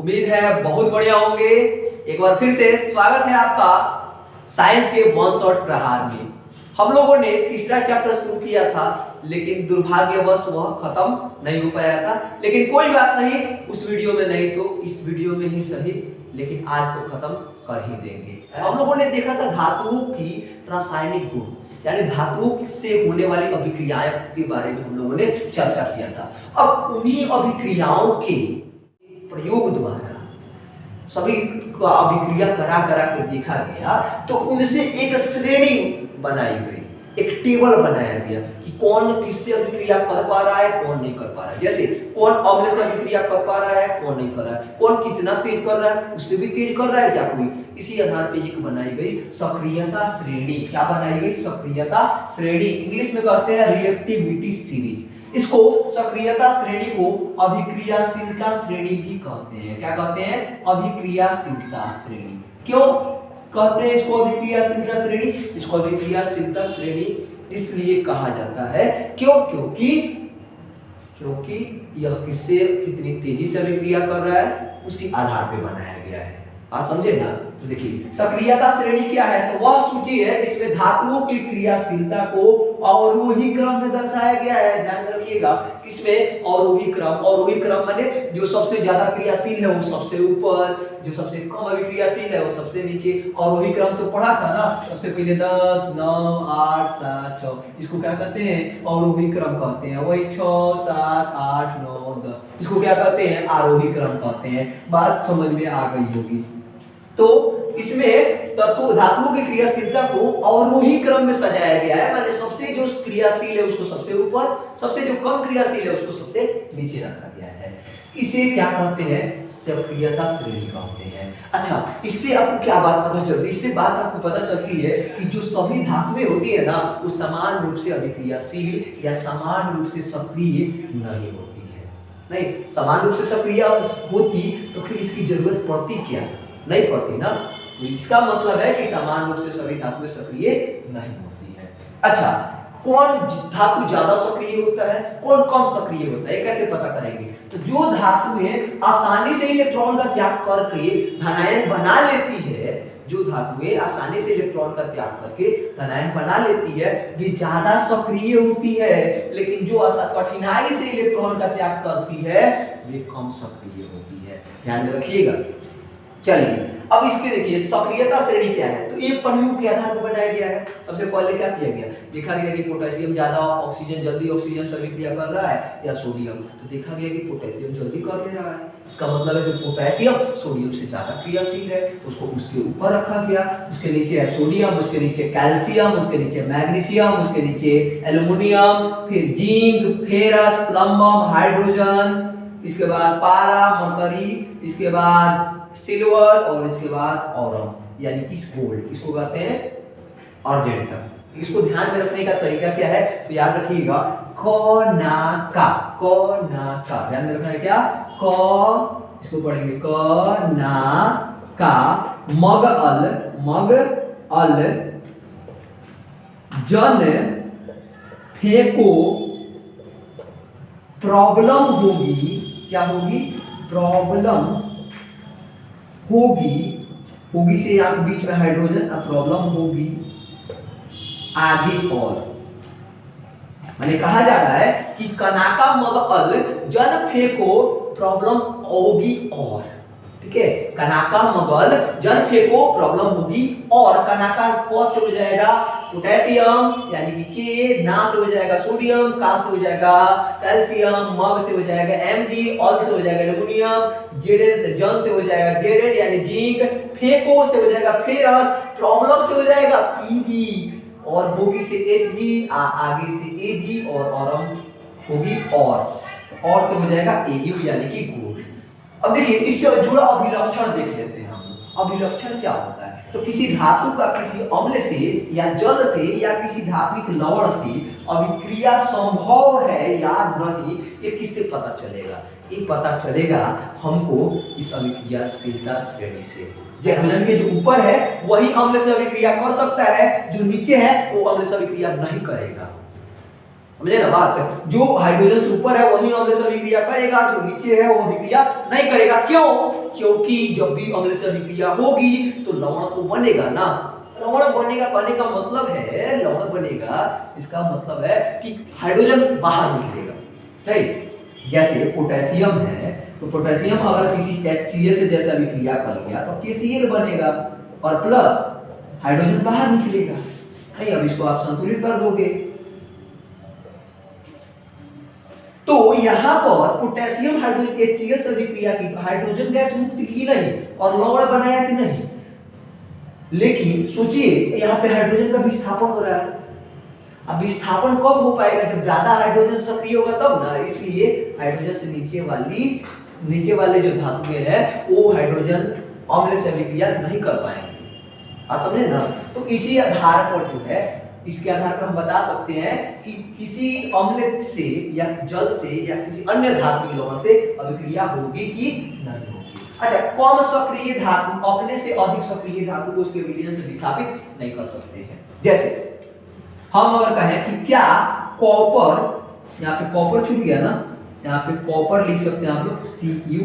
उम्मीद है बहुत बढ़िया होंगे। एक बार फिर से स्वागत है आपका साइंस के वन शॉट प्रहार में। हम लोगों ने तीसरा चैप्टर शुरू किया था, लेकिन दुर्भाग्यवश वह खत्म नहीं हो पाया था। लेकिन कोई बात नहीं, उस वीडियो में नहीं तो इस वीडियो में ही सही, लेकिन आज तो खत्म कर ही देंगे। हम लोगों ने देखा था धातुओं की रासायनिक गुण, यानी धातुओं से होने वाली अभिक्रियाएं के बारे में हम लोगों ने चर्चा किया था। अब उन्हीं अभिक्रियाओं के प्रयोग द्वारा सभी का अभिक्रिया करा के देखा गया, तो उनसे एक श्रेणी बनाई गई, एक टेबल बनाया गया कि कौन किससे अभिक्रिया कर पा रहा है, कौन नहीं कर पा रहा है। जैसे कौन अम्ल से अभिक्रिया कर पा रहा है, कौन नहीं कर रहा है, कौन कितना तेज कर रहा है, उससे भी तेज कर रहा है क्या कोई। इसी आधार पे एक बनाई गई सक्रियता श्रेणी। क्या बनाई गई? सक्रियता श्रेणी। इंग्लिश में कहते हैं रिएक्टिविटी सीरीज। इसको सक्रियता श्रेणी को अभिक्रियाशीलता श्रेणी भी कहते हैं। क्या कहते हैं? अभिक्रियाशीलता श्रेणी। क्यों कहते हैं इसको अभिक्रियाशीलता श्रेणी? इसको अभिक्रियाशीलता श्रेणी इसलिए कहा जाता है क्योंकि यह किससे कितनी तेजी से अभिक्रिया कर रहा है उसी आधार पे बनाया गया है। आप समझे ना? तो देखिए सक्रियता श्रेणी क्या है, तो वह सूची है जिसमें धातुओं की क्रियाशीलता को अवरोही क्रम में दर्शाया गया है। ध्यान में रखिएगा, किसमें? अवरोही क्रम। अवरोही क्रम माने जो सबसे ज्यादा क्रियाशील है वो सबसे ऊपर, जो सबसे कम अभिक्रियाशील है वो सबसे नीचे। अवरोही क्रम तो पढ़ा था ना, सबसे पहले 10, 9, 8, 7, 6, इसको क्या कहते हैं? अवरोही क्रम कहते हैं। वही 6, 7, 8, 9, 10, इसको क्या कहते हैं? आरोही क्रम कहते हैं। बात समझ में आ गई होगी। तो इसमें तत्व धातुओं की क्रियाशीलता को अवरोही क्रम में सजाया गया है, माने सबसे जो क्रियाशील है उसको सबसे ऊपर, सबसे जो कम क्रियाशील है उसको सबसे नीचे रखा गया है। इसे क्या कहते हैं? सक्रियता श्रेणी कहते हैं। अच्छा, इससे आपको क्या बात पता चलती है? इससे बात आपको पता चलती है कि जो सभी धातुएं होती है ना, वो समान रूप से अभिक्रियाशील या समान रूप से सक्रिय नहीं होती है। नहीं, समान रूप से सक्रिय होती तो फिर इसकी जरूरत पड़ती क्या? नहीं पड़ती ना। तो इसका मतलब है कि समान रूप से सभी धातुएं सक्रिय नहीं होती है। अच्छा, कौन धातु ज्यादा सक्रिय होता है, कौन कम सक्रिय होता है, कैसे पता करेंगे? तो जो धातुएं आसानी से इलेक्ट्रॉन का त्याग करके धनायन बना लेती है, जो धातुएं आसानी से इलेक्ट्रॉन का त्याग करके धनायन बना लेती है, वे ज्यादा सक्रिय होती है। लेकिन जो कठिनाई से इलेक्ट्रॉन का त्याग करती है वे कम सक्रिय होती है। ध्यान में रखिएगा। चलिए अब इसके देखिए सक्रियता श्रेणी क्या है, तो ये पहलू के आधार पर बनाया गया है। सबसे पहले क्या किया गया? देखा गया कि पोटेशियम ज्यादा ऑक्सीजन जल्दी ऑक्सीजन से अभिक्रिया कर रहा है या सोडियम, तो देखा गया कि पोटेशियम जल्दी कर ले रहा है। इसका मतलब है कि पोटेशियम सोडियम से ज्यादा क्रियाशील है, तो उसको उसके ऊपर रखा गया। उसके नीचे है सोडियम, उसके नीचे कैल्शियम, उसके नीचे मैग्नीशियम, उसके नीचे एल्युमिनियम, फिर जिंक, फेरस, प्लम्बम, हाइड्रोजन, इसके बाद पारा, मरकरी, इसके बाद सिल्वर और इसके बाद ऑरम यानी कि गोल्ड। इसको कहते हैं अर्जेंटम। इसको ध्यान में रखने का तरीका क्या है, तो याद रखिएगा कनाका। कनाका ध्यान में रखना है क्या? क, इसको पढ़ेंगे क ना का, मग अल जन फेंको, प्रॉब्लम होगी। क्या होगी? प्रॉब्लम होगी से यहाँ के बीच में हाइड्रोजन, अब प्रॉब्लम होगी आगे और। माने कहा जा रहा है कि कनाका मगअल जन फेंको, प्रॉब्लम होगी और। ठीक है, कनाका मगल जन फेंको, प्रॉब्लम होगी और। कनाका क से हो जाएगा पोटेशियम यानी कि के, ना से हो जाएगा सोडियम, का से हो जाएगा कैल्शियम, मग से हो जाएगा Mg, ऑल से हो जाएगा एल्युमिनियम, जेड जन से हो जाएगा जेड यानी जिंक, फेंको से हो जाएगा फेरस, प्रॉब्लम से हो जाएगा Pb और होगी से Hg, आगे से Ag और औरम होगी और से हो जाएगा Au यानी कि गोल्ड। अब देखिए इससे जुड़ा अभिलक्षण देख लेते हैं हम। अभिलक्षण क्या होता है? तो किसी धातु का किसी अम्ल से या जल से या किसी धात्विक लवण से अभिक्रिया संभव है या नहीं, ये किससे पता चलेगा? ये पता चलेगा हमको इस अभिक्रियाशीलता श्रेणी से। हाइड्रोजन के जो ऊपर है वही अम्ल से अभिक्रिया कर सकता है, जो नीचे है वो अम्ल से अभिक्रिया नहीं करेगा। समझे ना बात। जो हाइड्रोजन से ऊपर है वही अम्ल से अभिक्रिया करेगा, जो नीचे है वो अभिक्रिया नहीं करेगा। क्यों? क्योंकि जब भी अम्ल से अभिक्रिया होगी तो लवण तो बनेगा ना। लवण बनेगा कहने का मतलब है, लवण बनेगा इसका मतलब है कि हाइड्रोजन बाहर निकलेगा, सही। जैसे पोटेशियम है तो पोटेशियम अगर किसी HCl से जैसा अभिक्रिया कर लिया तो KCl बनेगा और प्लस हाइड्रोजन बाहर निकलेगा। नहीं, अब इसको आप संतुलित कर दोगे तो यहां पर पोटेशियम हाइड्रोजन HCl से अभिक्रिया की तो हाइड्रोजन गैस मुक्त की नहीं और लवण बनाया कि नहीं। लेकिन सोचिए यहाँ पे हाइड्रोजन का विस्थापन हो रहा है। अब विस्थापन कब हो पाएगा? जब ज्यादा हाइड्रोजन सक्रिय होगा तब ना। इसलिए हाइड्रोजन से नीचे वाले जो धातुएं हैं वो हाइड्रोजन अम्ल से अभिक्रिया नहीं कर पाएंगे। आप समझे ना। तो इसी आधार पर जो है, इसके आधार पर हम बता सकते हैं कि किसी अम्ल से या जल से या किसी अन्य धातु लवण से अभिक्रिया होगी कि नहीं होगी। अच्छा, कम सक्रिय धातु अपने से अधिक सक्रिय धातु को उसके विलयन से विस्थापित नहीं कर सकते हैं। जैसे हम अगर कहें कि क्या कॉपर, यहाँ पे कॉपर छूट गया ना, यहाँ पे कॉपर लिख सकते हैं आप लोग Cu,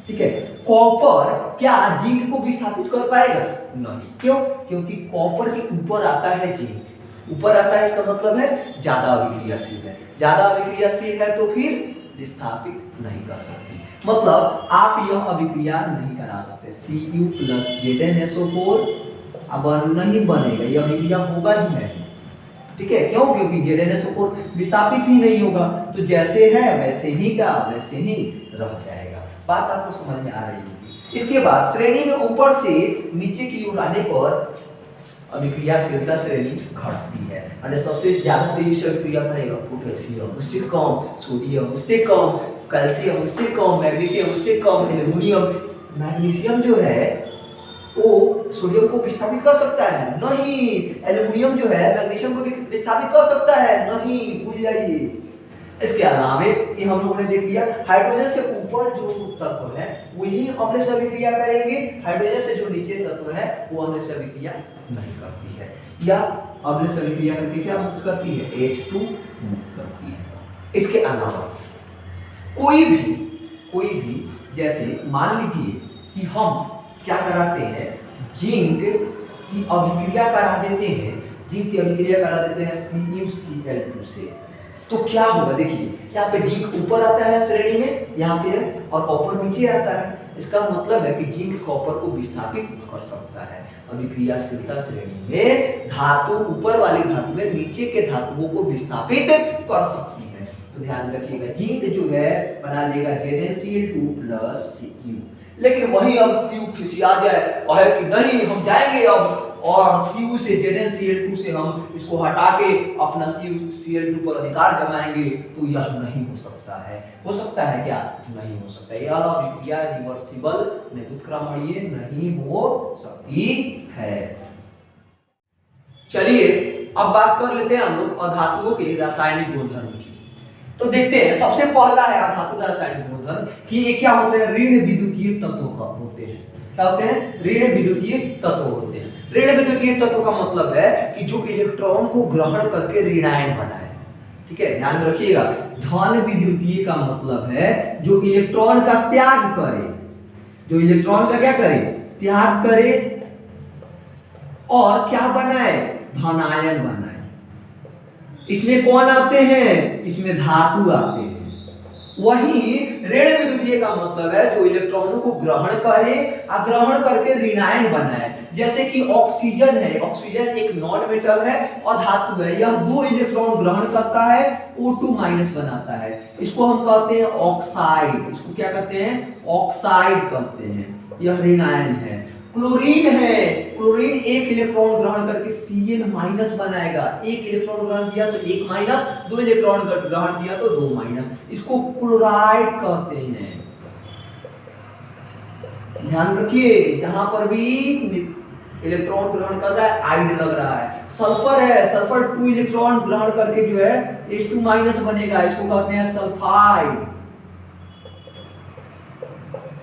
ठीक है। कॉपर क्या जिंक को विस्थापित कर पाएगा? नहीं। क्यों? क्योंकि कॉपर के ऊपर आता है जिंक। ऊपर आता है इसका मतलब है ज्यादा अभिक्रियाशील है। ज्यादा अभिक्रियाशील है तो फिर विस्थापित नहीं कर सकती। मतलब आप यह अभिक्रिया नहीं करा सकते। Cu प्लस ZnSO4 अब नहीं बनेगा, यह अभिक्रिया होगा ही नहीं, ठीक है। क्यों? क्योंकि ZnSO4 विस्थापित ही नहीं होगा, तो जैसे है वैसे ही का वैसे ही रह जाएगा। बात आपको समझ में आ रही होगी। इसके बाद श्रेणी में ऊपर से नीचे की ओर आने पर अभिक्रियाशीलता श्रेणी घटती है। और सबसे ज्यादा तेजी से अभिक्रिया करेगा पोटेशियम, उससे कम सोडियम, उससे कम कैल्शियम, उससे कम मैग्नीशियम, उससे कम एल्युमिनियम। मैग्नीशियम जो है वो सोडियम को विस्थापित कर सकता है? नहीं। एल्युमिनियम जो है मैग्नीशियम को विस्थापित कर सकता है? नहीं, भूल जाइए। इसके अलावा ये हम लोगों ने देख लिया, हाइड्रोजन से ऊपर जो तत्व है वही अम्ल से अभिक्रिया करेंगे, हाइड्रोजन से जो नीचे तत्व है वो अम्ल से अभिक्रिया नहीं करती है, या अम्ल से अभिक्रिया करके क्या मुक्त करती है? H2 मुक्त करती है। इसके अलावा कोई भी जैसे मान लीजिए कि हम क्या कराते हैं, जिंक की अभिक्रिया करा देते हैं, CuCl2 से, तो क्या होगा? देखिए यहाँ पे जिंक ऊपर आता है श्रेणी में, यहाँ पे है, और कॉपर नीचे आता है। इसका मतलब है कि जिंक कॉपर को विस्थापित कर सकता है। अभिक्रियाशीलता श्रेणी में धातु ऊपर वाली धातुएं नीचे के धातुओं को विस्थापित कर सकती है। तो ध्यान रखिएगा, जिंक जो है बना लेगा ZnCl2 प्लस Cu। लेकिन वही अब Cu खिसिया जाए, कहे कि नहीं हम जाएंगे अब और Cu से ZnCl2 से हम इसको हटा के अपना CuCl2 पर अधिकार जमाएंगे, तो यह नहीं हो सकता है। हो सकता है क्या? नहीं हो सकता। यह अभिक्रिया रिवर्सिबल नहीं, उत्क्रमणीय नहीं हो सकती है। चलिए अब बात कर लेते हैं हम लोग अधातुओं के रासायनिक गुणधर्म की। तो देखते हैं, सबसे पहला है अधातु का रासायनिक गुणधर्म कि ये क्या होते हैं? ऋण विद्युतीय तत्व का होते हैं। क्या होते हैं? ऋण विद्युतीय तत्व होते हैं। ऋण विद्युतीय तत्व का मतलब है कि जो इलेक्ट्रॉन को ग्रहण करके ऋणायन बनाए, ठीक है, ध्यान रखिएगा। धन विद्युतीय का मतलब है जो इलेक्ट्रॉन का त्याग करे, जो इलेक्ट्रॉन का क्या करे? त्याग करे और क्या बनाए? धनायन बनाए। इसमें कौन आते हैं? इसमें धातु आते हैं। वही ऋण विद्युतीय का मतलब है जो इलेक्ट्रॉनों को ग्रहण करे और ग्रहण करके ऋणायन बनाए। जैसे कि ऑक्सीजन है, ऑक्सीजन एक नॉन मेटल है और धातु है, यह 2 इलेक्ट्रॉन ग्रहण करता है, O2 माइनस बनाता है, इसको हम कहते हैं ऑक्साइड। इसको क्या कहते हैं? ऑक्साइड कहते हैं, यह ऋणायन है। क्लोरीन है, क्लोरीन 1 इलेक्ट्रॉन ग्रहण करके Cl माइनस बनाएगा। 1 इलेक्ट्रॉन ग्रहण किया तो 1 माइनस, 2 इलेक्ट्रॉन ग्रहण किया तो 2 माइनस, इसको क्लोराइड कहते हैं। ध्यान रखिए, जहां पर भी इलेक्ट्रॉन ग्रहण कर रहा है आइड लग रहा है। सल्फर है, सल्फर 2 इलेक्ट्रॉन ग्रहण करके जो है H2 माइनस बनेगा, इसको कहते हैं सल्फाइड।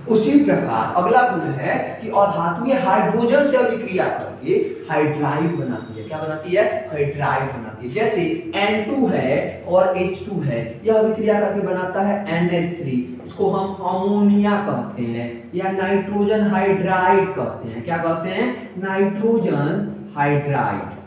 उसी प्रकार अगला गुण है कि अधातुएं हाइड्रोजन से अभिक्रिया करके हाइड्राइड बनाती है। क्या बनाती है? हाइड्राइड बनाती है। जैसे N2 है और H2 है, यह अभिक्रिया करके बनाता है NH3, इसको हम अमोनिया कहते हैं या नाइट्रोजन हाइड्राइड कहते हैं। क्या कहते हैं? Nitrogen hydride.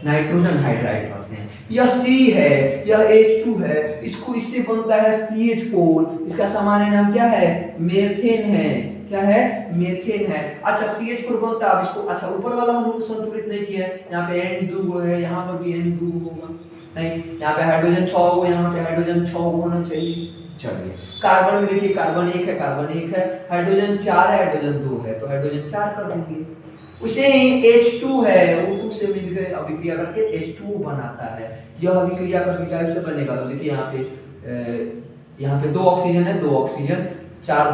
नाइट्रोजन हाइड्राइड कहते हैं। यह C है, यह H2 है, इसको इससे बनता है CH4, इसका सामान्य नाम क्या है? मेथेन है। क्या है? मेथेन है। अच्छा CH4 बनता है, अब इसको अच्छा ऊपर वाला हम लोग संतुलित नहीं किया है, यहाँ पे N2 है, यहाँ पर भी N2 होगा नहीं, यहाँ पे हाइड्रोजन 6 हो, यहाँ पे हाइड्रोजन 6 होना चाहिए। चलिए कार्बन में देखिए, कार्बन 1 है, कार्बन 1 है, हाइड्रोजन 4 है, हाइड्रोजन 2 है, तो हाइड्रोजन 4 कर देंगे। उसे ही H2 है, O2 से मिलकर अभिक्रिया करके H2 बनाता है। यह अभिक्रिया करके कैसे बनेगा? तो देखिए यहाँ पे 2 ऑक्सीजन है, 2 ऑक्सीजन, 4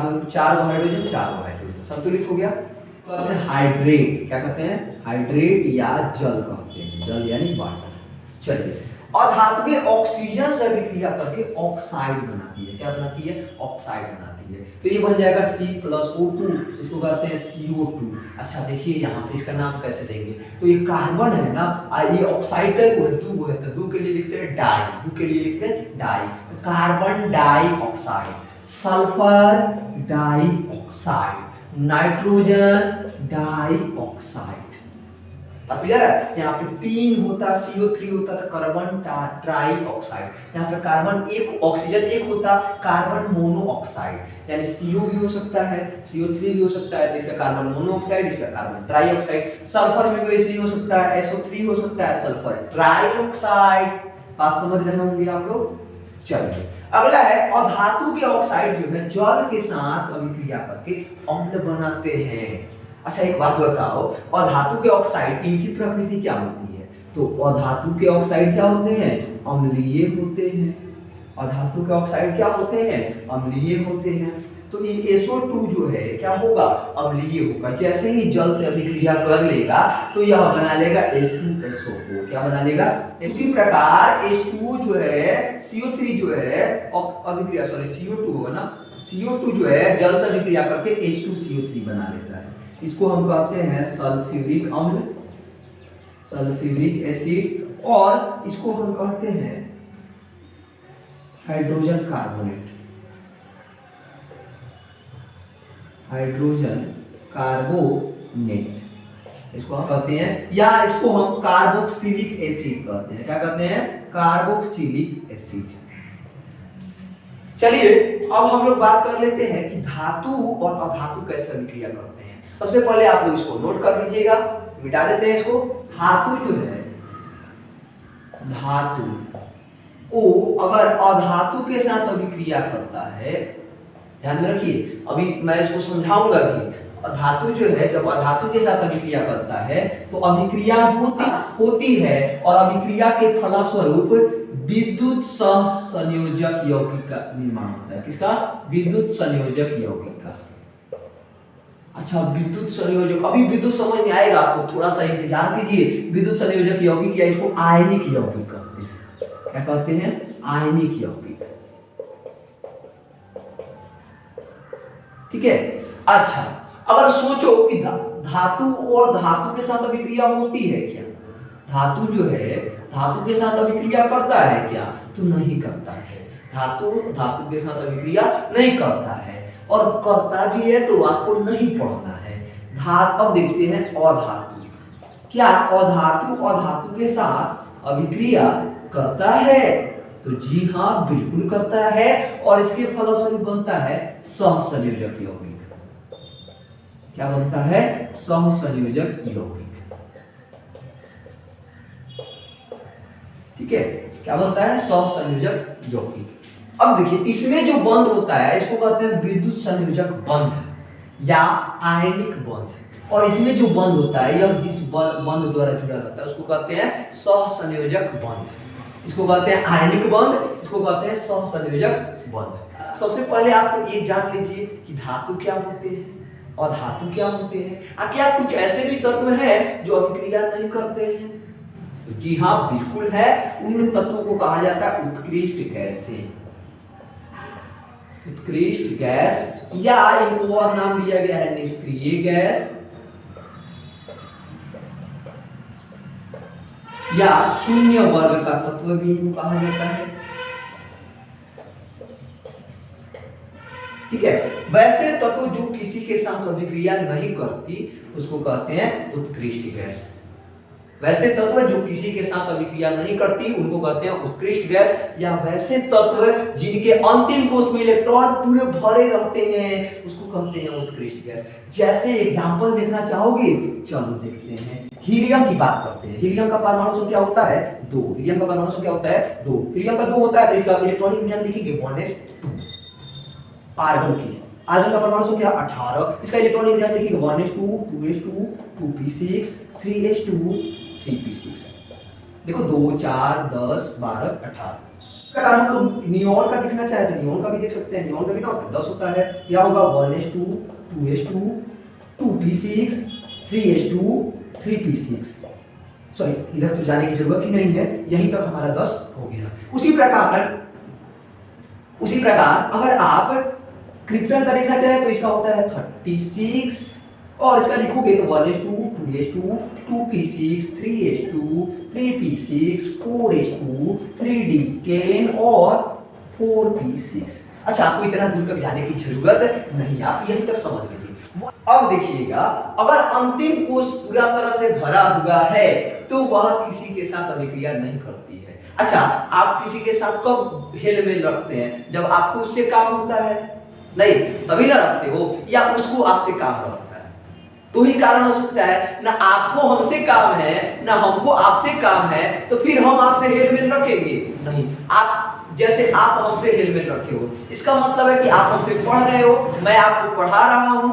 हाइड्रोजन, 4 हाइड्रोजन, संतुलित हो गया। तो कहते हैं हाइड्रेट। क्या कहते हैं? हाइड्रेट या जल कहते हैं, जल यानी वाटर। चलिए अधातुएं ऑक्सीजन से अभिक्रिया करके ऑक्साइड बनाती है। क्या बनाती है? ऑक्साइड बनाती है। तो ये बन जाएगा C+O2, इसको कहते हैं CO2। अच्छा देखिए यहाँ पे इसका नाम कैसे देंगे? तो ये कार्बन है ना, ये ऑक्साइड का को है, 2 को है, तो 2 के लिए लिखते हैं डाई, 2 के लिए लिखते हैं डाई, तो carbon dioxide, sulphur dioxide, nitrogen dioxide. अब क्लियर है? यहाँ पे 3 होता, CO3 होता था, कार्बन ट्राई ऑक्साइड। यहाँ पे कार्बन 1 ऑक्सीजन 1 होता, कार्बन मोनो ऑक्साइड, यानी CO भी हो सकता है, CO3 भी हो सकता है, तो इसका कार्बन मोनो ऑक्साइड, इसका कार्बन ट्राई ऑक्साइड। सल्फर में भी ऐसे ही हो सकता है, SO3 हो सकता है, सल्फर ट्राई ऑक्साइड। बात समझ रहे होंगे आप लोग? चलिए अगला है अधातु के ऑक्साइड जो है जल के साथ अभिक्रिया करके अम्ल बनाते हैं। अच्छा एक बात बताओ, अधातु के ऑक्साइड इनकी प्रकृति क्या होती है? तो अधातु के ऑक्साइड क्या होते हैं? अम्लीय होते हैं। अधातु के ऑक्साइड क्या होते हैं? अम्लीय होते हैं। तो ये SO2 जो है क्या होगा? अम्लीय होगा। जैसे ही जल से अभिक्रिया कर लेगा तो यह बना लेगा H2SO4। क्या बना लेगा? इसी प्रकार H2 जो है, CO3 जो है अभिक्रिया CO2 होगा ना, CO2 जो है जल से अभिक्रिया करके H2CO3 बना लेता है। इसको हम कहते हैं सल्फ्यूरिक अम्ल, सल्फ्यूरिक एसिड, और इसको हम कहते हैं हाइड्रोजन कार्बोनेट, हाइड्रोजन कार्बोनेट इसको हम कहते हैं, या इसको हम कार्बोक्सिलिक एसिड कहते हैं। क्या कहते हैं? Carboxylic acid. चलिए अब हम लोग बात कर लेते हैं कि धातु और अधातु कैसे अभिक्रिया करते हैं। सबसे पहले आप लोग इसको नोट कर लीजिएगा, मिटा देते हैं इसको। धातु जो है, धातु वो अगर अधातु के साथ अभिक्रिया करता है, ध्यान में रखिए, अभी मैं इसको समझाऊंगा भी। धातु जो है जब अधातु के साथ अभिक्रिया करता है तो अभिक्रिया होती है, और अभिक्रिया के फलस्वरूप विद्युत सहसंयोजक यौगिक का निर्माण होता है। किसका? विद्युत संयोजक यौगिक का। अच्छा विद्युत संयोजक, अभी विद्युत समझ में आएगा आपको, थोड़ा सा इंतजार कीजिए। विद्युत संयोजक यौगिक या इसको आयनिक यौगिक कहते हैं। क्या कहते हैं? आयनिक यौगिक। ठीक है। अच्छा अगर सोचो कि धातु और धातु के साथ अभिक्रिया होती है क्या? धातु जो है धातु के साथ अभिक्रिया करता है क्या? तो नहीं करता है। धातु धातु के साथ अभिक्रिया नहीं करता है, और करता भी है तो आपको नहीं पढ़ना है। अब देखते हैं अधातु। क्या अधातु अधातु के साथ अभिक्रिया करता है? तो जी हाँ बिल्कुल करता है, और इसके फलस्वरूप बनता है सहसंयोजक यौगिक। क्या बनता है? सहसंयोजक यौगिक। ठीक है, क्या बनता है? सहसंयोजक यौगिक। अब देखिए इसमें जो बंध होता है इसको कहते हैं विद्युत संयोजक बंध या आयनिक बंध, और इसमें जो बंध होता है यह जिस बंध द्वारा जुड़ा रहता है उसको कहते हैं सहसंयोजक बंध। इसको कहते हैं आयनिक बंध, इसको कहते हैं सहसंयोजक बंध। सबसे पहले आप तो ये जान लीजिए कि धातु क्या होते हैं और धातु क्या होते हैं। क्या कुछ ऐसे भी तत्व हैं जो अभिक्रिया नहीं करते हैं? तो जी हाँ बिल्कुल है, उन तत्वों को कहा जाता है उत्कृष्ट गैसें। उत्कृष्ट गैस, या इनको और नाम दिया गया है निष्क्रिय गैस, या शून्य वर्ग का तत्व भी इनको कहा जाता है। ठीक है, वैसे तत्व जो किसी के साथ अभिक्रिया नहीं करती उसको कहते हैं उत्कृष्ट गैस। वैसे तत्व जो किसी के साथ अभिक्रिया नहीं करती उनको कहते हैं उत्कृष्ट गैस, या वैसे तत्व जिनके अंतिम कोश में इलेक्ट्रॉन पूरे भरे रहते हैं उसको कहते हैं उत्कृष्ट गैस। जैसे एग्जांपल देखना चाहोगे, चलो देखते हैं। हीलियम की बात करते हैं। हीलियम का परमाणु संख्या होता है 2। हीलियम का परमाणु संख्या होता है 2। हीलियम का 2 होता है तो इसका इलेक्ट्रॉनिक विन्यास लिखेंगे 1s2। आर्गन की, आर्गन का परमाणु संख्या 18, इसका इलेक्ट्रॉनिक विन्यास लिखेंगे 1s2, 2s2, 2p6, 3s2, 3p6। देखो 2, 4, 10, 12, 18। अगर हम तो नियॉन का देखना चाहे तो नियॉन का भी देख सकते हैं। नियॉन का कितना होता है 10 होता है। क्या होगा 1s2, 2s2, 2p6, 3s2, 3p6। Sorry, इधर तो जाने की जरूरत ही नहीं है, यहीं तक हमारा 10 हो गया। उसी प्रकार अगर आप क्रिप्टन का देखना चाहे तो इसका होता है 36, और इसका लिखोगे तो 1s2, 2s2, 2p6, 3s2, 3p6, 4s2, 3d10 और 4p6। अच्छा, आपको इतना दूर तक जाने की जरूरत नहीं, आप यहीं तक समझ लीजिए। अब देखिएगा, अगर अंतिम कोश पूरा तरह से भरा हुआ है तो वह किसी के साथ अभिक्रिया नहीं करती है। अच्छा, आप किसी के साथ कब हेल मेल रखते हैं? जब आपको उससे काम होता है? नहीं, तभी ना रखते हो, या उसको आपसे काम रहता है। तो ही कारण हो सकता है, ना आपको हमसे काम है ना हमको आपसे काम है, तो फिर हम आपसे हेल मेल रखेंगे नहीं। आप जैसे आप हमसे हेल मेल रखे हो, इसका मतलब है कि आप हमसे पढ़ रहे हो, मैं आपको पढ़ा रहा हूं,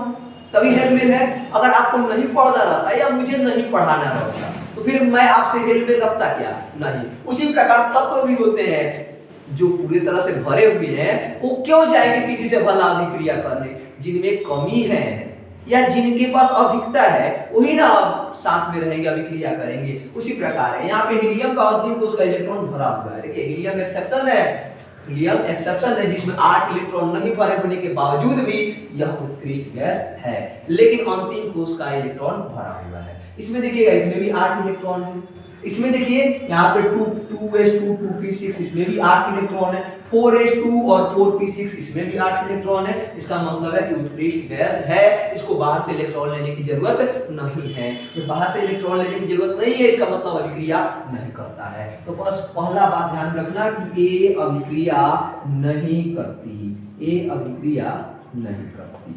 तभी हेल मेल है। अगर आपको नहीं पढ़ना रहता या मुझे नहीं पढ़ाना रहता तो फिर मैं आपसे हेल मेल रखता क्या? नहीं। उसी प्रकार तत्व भी होते हैं जो पूरी तरह से भरे हुए हैं, वो क्यों जाएंगे किसी से भला अभिक्रिया करने? जिनमें कमी है या जिनके पास अधिकता है वही ना साथ में रहेंगे, अभिक्रिया करेंगे। उसी प्रकार है यहाँ पे हीलियम का अंतिम कोश का इलेक्ट्रॉन भरा हुआ है। देखिए हीलियम एक्सेप्शन है, हीलियम एक्सेप्शन है जिसमें 8 इलेक्ट्रॉन नहीं भरे होने के बावजूद भी यह उत्कृष्ट गैस है, लेकिन अंतिम कोश का इलेक्ट्रॉन भरा हुआ है। इसमें देखिएगा, इसमें भी 8 इलेक्ट्रॉन है। इसमें देखिए यहाँ पे 2s2, 2p6, इसमें भी 8 इलेक्ट्रॉन है। 4s2 और 4p6, इसमें भी 8 इलेक्ट्रॉन है। इसका मतलब है कि उत्कृष्ट गैस है, इसको बाहर से इलेक्ट्रॉन लेने की जरूरत नहीं है। तो बाहर से इलेक्ट्रॉन लेने की जरूरत नहीं है, इसका मतलब अभिक्रिया नहीं करता है। तो बस पहला बात ध्यान रखना कि ए अभिक्रिया नहीं करती, ए अभिक्रिया नहीं करती।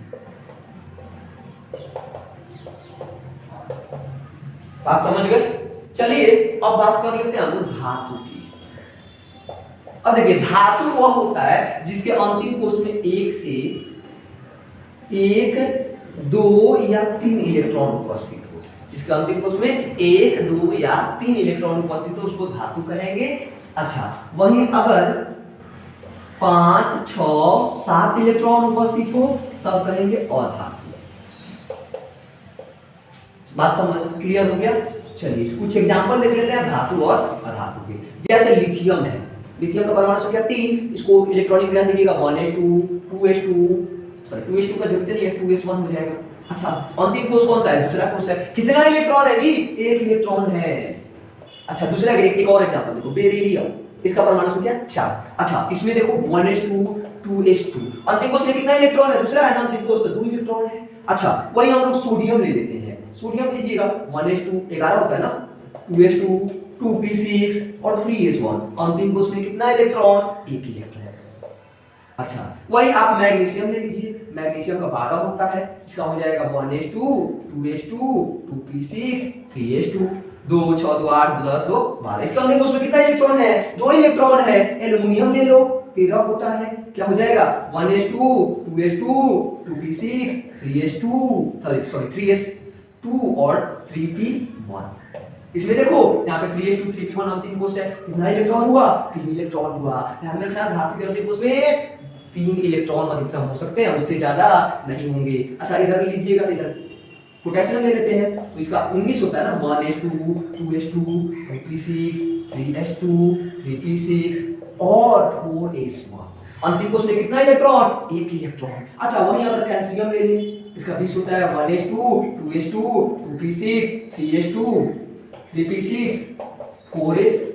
बात समझ गए? चलिए अब बात कर लेते हैं हम धातु की। अब देखिए, धातु वह होता है जिसके अंतिम कोश में 1, 2 या 3 इलेक्ट्रॉन उपस्थित हो। जिसके अंतिम कोश में 1, 2 या 3 इलेक्ट्रॉन उपस्थित हो उसको धातु कहेंगे। अच्छा, वहीं अगर 5, 6, 7 इलेक्ट्रॉन उपस्थित हो तब कहेंगे अधातु। बात समझ क्लियर हो गया? चलिए कुछ एग्जांपल देख लेते हैं धातु और अधातु के। जैसे लिथियम है, लिथियम का परमाणु संख्या 3, इसको इलेक्ट्रॉनिक विन्यास लिखिएगा 1s2, 2s2, सॉरी 2s2 का जरूरत नहीं है, 2s1 हो जाएगा। अच्छा, अंतिम कोश कौन सा है? दूसरा कोश है। कितना इलेक्ट्रॉन है जी? 1 इलेक्ट्रॉन है। अच्छा, दूसरा एक और एग्जांपल देखो, बेरिलियम, इसका परमाणु संख्या 4। अच्छा, इसमें देखो 1s2, 2s2, अंतिम कोश में कितना इलेक्ट्रॉन है? दूसरा है ना अंतिम कोश, तो 2 इलेक्ट्रॉन है। अच्छा, वही हम लोग सोडियम ले लेते हैं। सोडियम लीजिएगा 1s2, 11 होता है ना, 2s2, 2p6 और 3s1, अंतिम कोश में कितना इलेक्ट्रॉन? 1 इलेक्ट्रॉन। अच्छा, वही आप मैग्नीशियम ले लीजिए, मैग्नीशियम का 12 होता है, इसका हो जाएगा 1s2, 2s2, 2p6, 3s2, 2, 6, 2, 8, 10, 2, 12। इसका अंतिम कोश में कितना इलेक्ट्रॉन है? 2 इलेक्ट्रॉन है। एल्युमिनियम ले लो, 13 होता है, क्या हो जाएगा? 1s2, 2s2, 2p6, 3s2 और 3p1। इसमें देखो यहाँ पे 3s2, 3p1 अंतिम कोश है, कितना इलेक्ट्रॉन हुआ? 3 इलेक्ट्रॉन हुआ। ध्यान रखना, धातु के अंतिम कोश में 3 इलेक्ट्रॉन अधिकतम हो सकते हैं, उससे ज्यादा नहीं होंगे। अच्छा, इधर लीजिएगा, इधर पोटेशियम ले लेते हैं तो इसका 19 होता है ना, 1s2 2s2 2p6 3s2 3p6 और 4s1। अंतिम कोष में कितना इलेक्ट्रॉन? एक इलेक्ट्रॉन। अच्छा वहीं अगर कैल्शियम ले लें, इसका 20 होता है 1s2 2s2 2p6 3s2 3p6 4s2।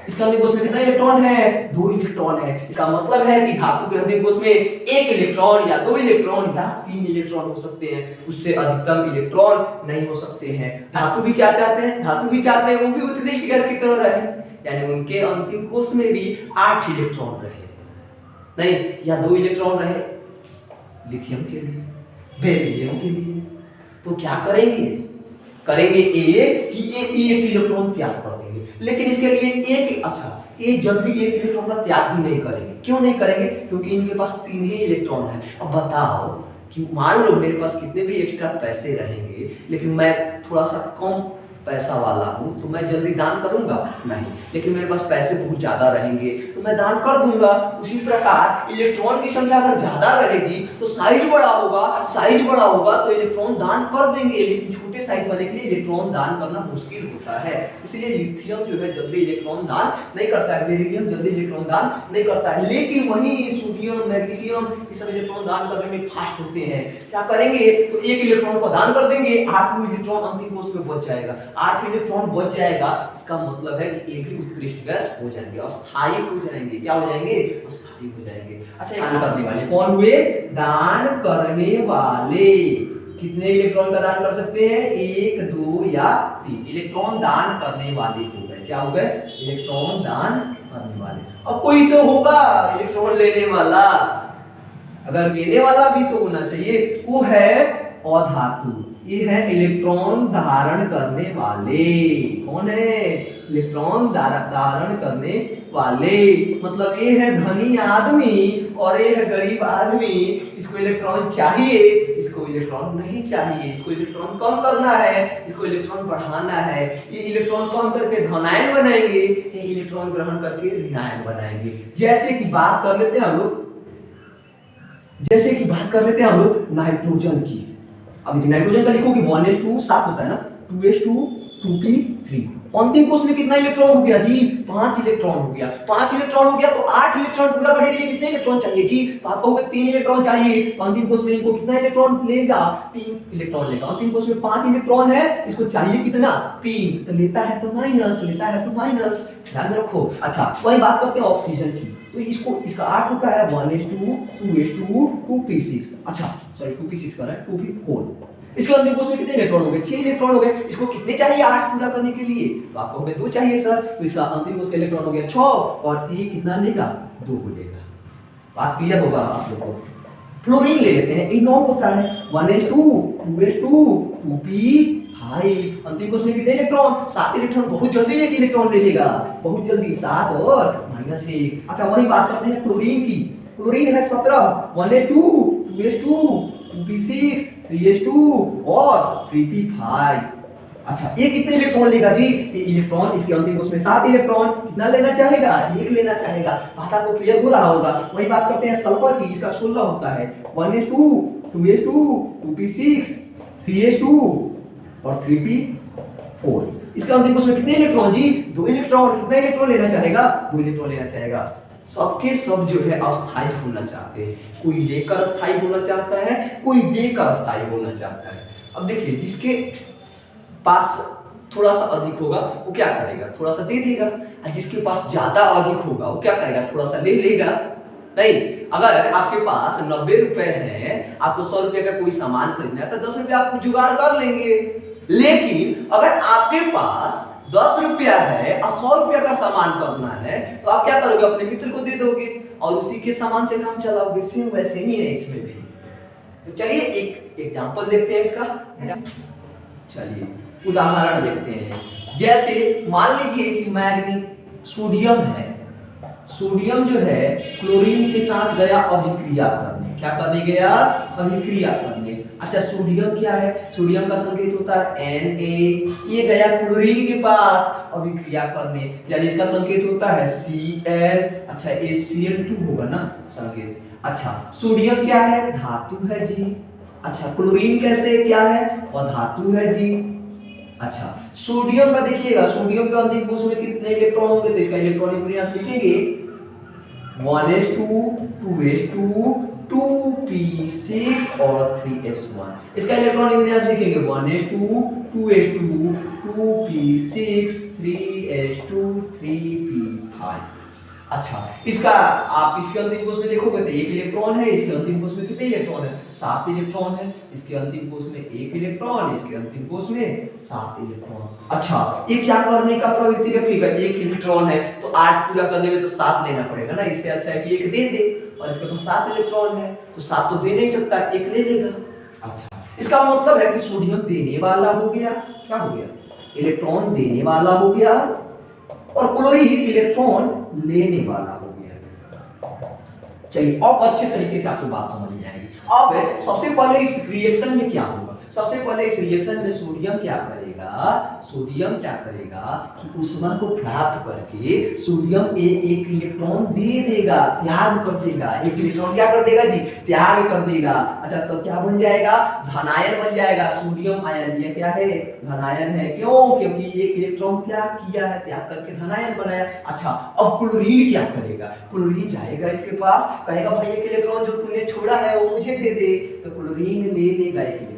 इसका अंतिम कोष में कितना इलेक्ट्रॉन है? 2 इलेक्ट्रॉन है। इसका मतलब है कि धातु के अंतिम कोष में 1 इलेक्ट्रॉन या 2 इलेक्ट्रॉन या 3 इलेक्ट्रॉन हो सकते हैं, उससे अधिकतम इलेक्ट्रॉन नहीं हो सकते हैं। धातु भी क्या चाहते हैं? धातु भी चाहते हैं वो भी उत्कृष्ट गैस की तरह रहे, यानी उनके अंतिम कोष में भी 8 इलेक्ट्रॉन रहे, नहीं या 2 इलेक्ट्रॉन रहे लिथियम के लिए, बेरिलियम के लिए। तो क्या करेंगे? करेंगे एक कि एक इलेक्ट्रॉन त्याग कर देंगे, लेकिन इसके लिए एक अच्छा ये जल्दी एक इलेक्ट्रॉन का त्याग भी नहीं करेंगे। क्यों नहीं करेंगे? क्योंकि इनके पास 3 ही इलेक्ट्रॉन है। अब बताओ कि मान लो मेरे पास कितने भी एक्स्ट्रा पैसे रहेंगे, लेकिन मैं थोड़ा सा कम पैसा वाला हूँ तो मैं जल्दी दान करूंगा नहीं, लेकिन मेरे पास पैसे बहुत ज्यादा रहेंगे तो मैं दान कर दूंगा। उसी प्रकार इलेक्ट्रॉन की संख्या अगर ज्यादा रहेगी तो साइज बड़ा होगा, साइज बड़ा होगा तो इलेक्ट्रॉन दान कर देंगे, लेकिन छोटे साइज वाले के लिए इलेक्ट्रॉन दान करना मुश्किल होता है। इसलिए लिथियम जो है जल्दी इलेक्ट्रॉन दान नहीं करता है, बेरिलियम जल्दी इलेक्ट्रॉन दान नहीं करता है, लेकिन वहीं सोडियम मैग्नीशियम ये सब इलेक्ट्रॉन दान करने में फास्ट होते हैं। क्या करेंगे? तो एक इलेक्ट्रॉन को दान कर देंगे, 8 इलेक्ट्रॉन अंतिम कोष में बच जाएगा, 8 इलेक्ट्रॉन बच जाएगा। इसका मतलब है कि एक ही उत्कृष्ट गैस हो जाएंगे, अस्थायी हो जाएंगे। क्या हो जाएंगे? अस्थायी हो जाएंगे। अच्छा दान करने वाले कौन हुए? दान करने वाले कितने इलेक्ट्रॉन का दान कर सकते हैं? 1 2 या 3 इलेक्ट्रॉन दान करने वाले हो गए। क्या हो गए? इलेक्ट्रॉन दान करने वाले। अब कोई तो होगा इलेक्ट्रॉन लेने वाला, अगर लेने वाला भी तो होना चाहिए, वो है अधातु। ये है इलेक्ट्रॉन धारण करने वाले। कौन है? इलेक्ट्रॉन धारण करने वाले। मतलब ये है धनी आदमी और ये है गरीब आदमी। इसको इलेक्ट्रॉन चाहिए, इसको इलेक्ट्रॉन नहीं चाहिए, इसको इलेक्ट्रॉन कम करना है, इसको इलेक्ट्रॉन बढ़ाना है। ये इलेक्ट्रॉन कम करके धनायन बनाएंगे, ये इलेक्ट्रॉन ग्रहण करके ऋणायन बनाएंगे। जैसे कि बात कर लेते हैं हम लोग नाइट्रोजन की। अब देखिए नाइट्रोजन का लिखोगे 1s2 7 होता है ना, 2s2 2p3। अंतिम कोष में कितना इलेक्ट्रॉन हो गया जी? 5 इलेक्ट्रॉन हो गया। 5 इलेक्ट्रॉन हो गया तो 8 इलेक्ट्रॉन पूरा करने के लिए कितने इलेक्ट्रॉन चाहिए जी? तो आप कहोगे 3 इलेक्ट्रॉन चाहिए। तो अंतिम कोष में इनको कितना इलेक्ट्रॉन लेगा? 3 इलेक्ट्रॉन लेगा। अंतिम कोष में 5 इलेक्ट्रॉन है, इसको चाहिए कितना? 3। तो लेता है तो माइनस, लेता है तो माइनस, ध्यान में रखो। अच्छा वही बात करते हैं ऑक्सीजन की। तो इसका 8 होता है 1s2 2s2 2p6। अच्छा सॉरी 2p6 कर रहा है 2p4। इसके अंतिम कोष में कितने इलेक्ट्रॉन हो गए? 6 इलेक्ट्रॉन हो गए। इसको कितने चाहिए 8 पूरा करने के लिए? तो आपको हमें 2 चाहिए सर, तो इसका अंतिम कोष का इलेक्ट्रॉन हो गया 6 और ये कितना लेगा? 2 को लेगा। बात क्लियर होगा आप लोगों को। फ्लोरीन ले लेते हैं, इनॉन होता है 1s2 2s2 2p5। अंतिम कोष में कितने इलेक्ट्रॉन? 7 इलेक्ट्रॉन। बहुत जल्दी एक इलेक्ट्रॉन ले लेगा, बहुत जल्दी 7 और -1। अच्छा वही बात करते हैं क्लोरीन की। क्लोरीन है 17 1s2 2s2 2p6 3s2 और 3p5। अच्छा ये कितने इलेक्ट्रॉन लेगा जी? ये इलेक्ट्रॉन इसके अंतिम कोष में 7 इलेक्ट्रॉन कितना लेना चाहेगा? 1 लेना चाहेगा। बात आपको क्लियर हो रहा होगा। वही बात करते हैं सल्फर की। इसका 16 होता है 1s2 2s2 2p6 3s2 और 3p4। इसका अंतिम कोष में कितने इलेक्ट्रॉन जी? 2 इलेक्ट्रॉन। कितना इलेक्ट्रॉन लेना चाहेगा? 2 इलेक्ट्रॉन लेना चाहेगा। सबके सब जो है अस्थायी होना चाहते हैं। कोई लेकर अस्थायी होना चाहता है, कोई देकर अस्थायी होना चाहता है। अब देखिए जिसके पास थोड़ा सा अधिक होगा वो क्या करेगा? थोड़ा सा दे देगा। और जिसके पास ज्यादा अधिक होगा वो क्या करेगा? थोड़ा सा ले लेगा। नहीं, अगर आपके पास 90 रुपए है, आपको 100 रुपए का कोई सामान खरीदना है तो 10 रुपए आपको जुगाड़ कर लेंगे। लेकिन अगर आपके पास 10 रुपया है और 100 रुपया का सामान करना है तो आप क्या करोगे? अपने मित्र को दे दोगे और उसी के सामान से काम चलाओगे। सेम वैसे ही है इसमें भी। तो चलिए एक एग्जांपल देखते हैं इसका। चलिए उदाहरण देखते हैं। जैसे मान लीजिए कि सोडियम है, सोडियम जो है क्लोरीन के साथ गया अभिक्रिया करने। क्या करने गया? अभिक्रिया करने। अच्छा सोडियम क्या है? सोडियम का संकेत होता है Na। ये गया क्लोरीन के पास अभिक्रिया करने, यानी इसका संकेत होता है Cl। अच्छा ये Cl2 होगा ना संकेत। अच्छा सोडियम क्या है? धातु है जी। अच्छा क्लोरीन कैसे क्या है, वह धातु है जी। अच्छा सोडियम का देखिएगा, सोडियम के अंतिम कोश में कितने इलेक्ट्रॉन होंगे, तो इसका इलेक्ट्रॉनिक विन्यास लिखेंगे 1s2 2s2 2p6 और 3s1। इसका इलेक्ट्रॉनिक विन्यास लिखेंगे 1s2 2s2 2p6 3s2 3p5। अच्छा इसका आप इसके अंतिम कोश में देखोगे तो एक इलेक्ट्रॉन है, इसके अंतिम कोश में कितने इलेक्ट्रॉन है, 7 इलेक्ट्रॉन है। इसके अंतिम कोश में एक इलेक्ट्रॉन, इसके अंतिम कोश में 7 इलेक्ट्रॉन। अच्छा ये क्या करने का प्रवृत्ति रखेगा, एक इलेक्ट्रॉन है तो 8 पूरा करने में तो 7 लेना पड़ेगा ना, इससे अच्छा है कि एक दे दे, और इसके पास 7 इलेक्ट्रॉन है तो 7 तो दे नहीं सकता, एक ले लेगा। अच्छा इसका मतलब है कि सोडियम देने वाला हो गया, क्या हो गया, इलेक्ट्रॉन देने वाला हो गया, और क्लोरीन इलेक्ट्रॉन लेने वाला हो गया। चलिए अब अच्छे तरीके से आपको बात समझ में आएगी। अब सबसे पहले इस रिएक्शन में क्या होगा, सबसे पहले इस रिएक्शन में सोडियम क्या करेगा, सोडियम क्या करेगा कि ऊष्मा को प्राप्त करके सोडियम एक इलेक्ट्रॉन दे देगा, त्याग कर देगा, एक इलेक्ट्रॉन क्या कर देगा जी, त्याग कर देगा। अच्छा तो क्या बन जाएगा, धनायन बन जाएगा, सोडियम आयन, ये क्या है, धनायन है। क्यों, क्योंकि एक इलेक्ट्रॉन त्याग किया है, त्याग करके धनायन बनाया। अच्छा अब क्लोरीन क्या करेगा, क्लोरीन जाएगा इसके पास, कहेगा भाई एक इलेक्ट्रॉन जो तूने छोड़ा है वो मुझे दे दे, तो क्लोरीन ले लेगा एक इलेक्ट्रॉन।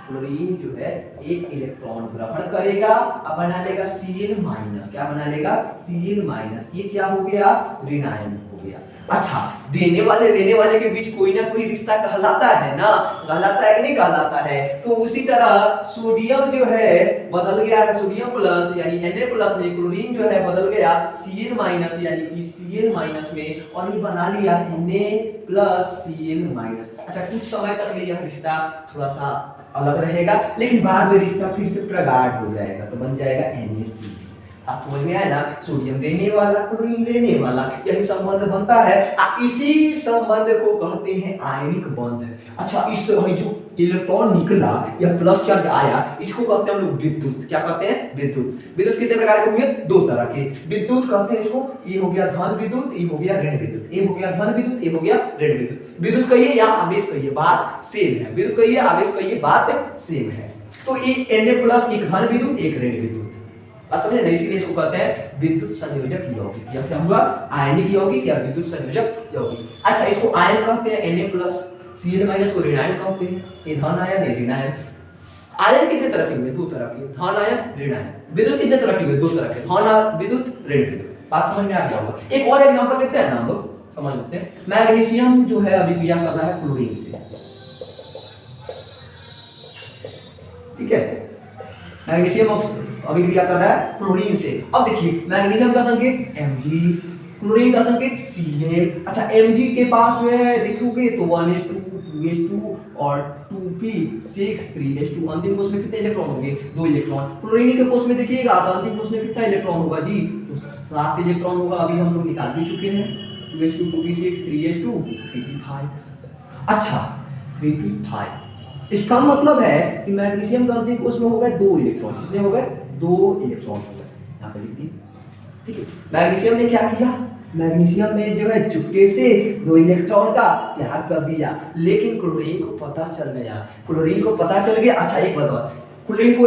क्लोरीन जो है एक इलेक्ट्रॉन ग्रहण करेगा, अब बना लेगा Cl माइनस, क्या बना लेगा, Cl माइनस, ये क्या हो गया, ऋणायन हो गया। अच्छा देने वाले लेने वाले के बीच कोई ना कोई रिश्ता कहलाता है ना, कहलाता है कि नहीं कहलाता है। तो उसी तरह सोडियम जो है बदल गया है, सोडियम प्लस यानी Na प्लस में, क्लोरीन जो है बदल गया Cl माइनस यानी कि Cl माइनस में, और ये बना लिया Na प्लस Cl माइनस। अच्छा कुछ समय तक यह रिश्ता थोड़ा सा अलग रहेगा, लेकिन बाद में रिश्ता फिर से प्रगाढ़ हो जाएगा, तो बन जाएगा NaCl। आप समझ में आया ना, सोडियम देने वाला क्लोरीन लेने वाला, यही संबंध बनता है। इसी संबंध को कहते हैं आयनिक बंध। अच्छा इस जो इलेक्ट्रॉन निकला या प्लस चार्ज आया, इसको कहते हैं हम लोग विद्युत। क्या कहते हैं, विद्युत। विद्युत कितने प्रकार के हुए, दो तरह के विद्युत कहते हैं इसको, ये हो गया धन विद्युत, ये हो गया ऋण विद्युत, ये हो गया धन विद्युत, ये हो गया ऋण विद्युत। विद्युत कहिए या आवेश कहिए, बात सेम है, विद्युत कहिए आवेश कहिए, बात सेम है। तो एक Na प्लस, एक धन विद्युत, एक ऋण विद्युत, समझे ना, इसीलिए इसको कहते हैं विद्युत संयोजक यौगिक। या क्या हुआ, आयनिक यौगिक या विद्युत संयोजक यौगिक। अच्छा इसको आयन कहते हैं, Na प्लस, Cl माइनस को ऋणायन कहते हैं, ये धन आयन ये ऋण आयन। आयन कितने तरह के हुए, दो तरह के, धन आयन ऋण आयन। विद्युत कितने तरह के हुए, दो तरह के, धन विद्युत ऋण विद्युत। बात समझ में आ गया होगा। एक और एग्जांपल लेते हैं ना हम लोग, समझ लेते हैं। मैग्नीशियम जो है अभिक्रिया कर रहा है क्लोरीन से, ठीक है, मैग्नीशियम अभिक्रिया कर रहा है क्लोरीन से। अब देखिए मैग्नीशियम का संकेत Mg, क्लोरीन का संकेत Ca। अच्छा Mg के पास जो है देखोगे तो 1s2 2s2 और 2p6 3s2। अंतिम कोश में कितने इलेक्ट्रॉन होंगे, 2 इलेक्ट्रॉन। क्लोरीन के कोश में देखिएगा तो अंतिम कोश में कितना इलेक्ट्रॉन होगा जी, तो 7 इलेक्ट्रॉन होगा। अभी हम लोग निकाल भी चुके हैं, 2s2 2p6 3s2 3p5। अच्छा 3p5, इसका मतलब है कि मैग्नीशियम का अंतिम कोश में हो गए 2 इलेक्ट्रॉन। कितने हो गए, 2 इलेक्ट्रॉन हो गए, यहाँ पे लिख दिए, ठीक है। मैग्नीशियम ने क्या किया, मैग्नीशियम ने जो है चुपके से 2 इलेक्ट्रॉन का त्याग कर दिया, लेकिन क्लोरीन को पता चल गया, क्लोरीन को पता चल गया। अच्छा एक बताओ, क्लोरीन को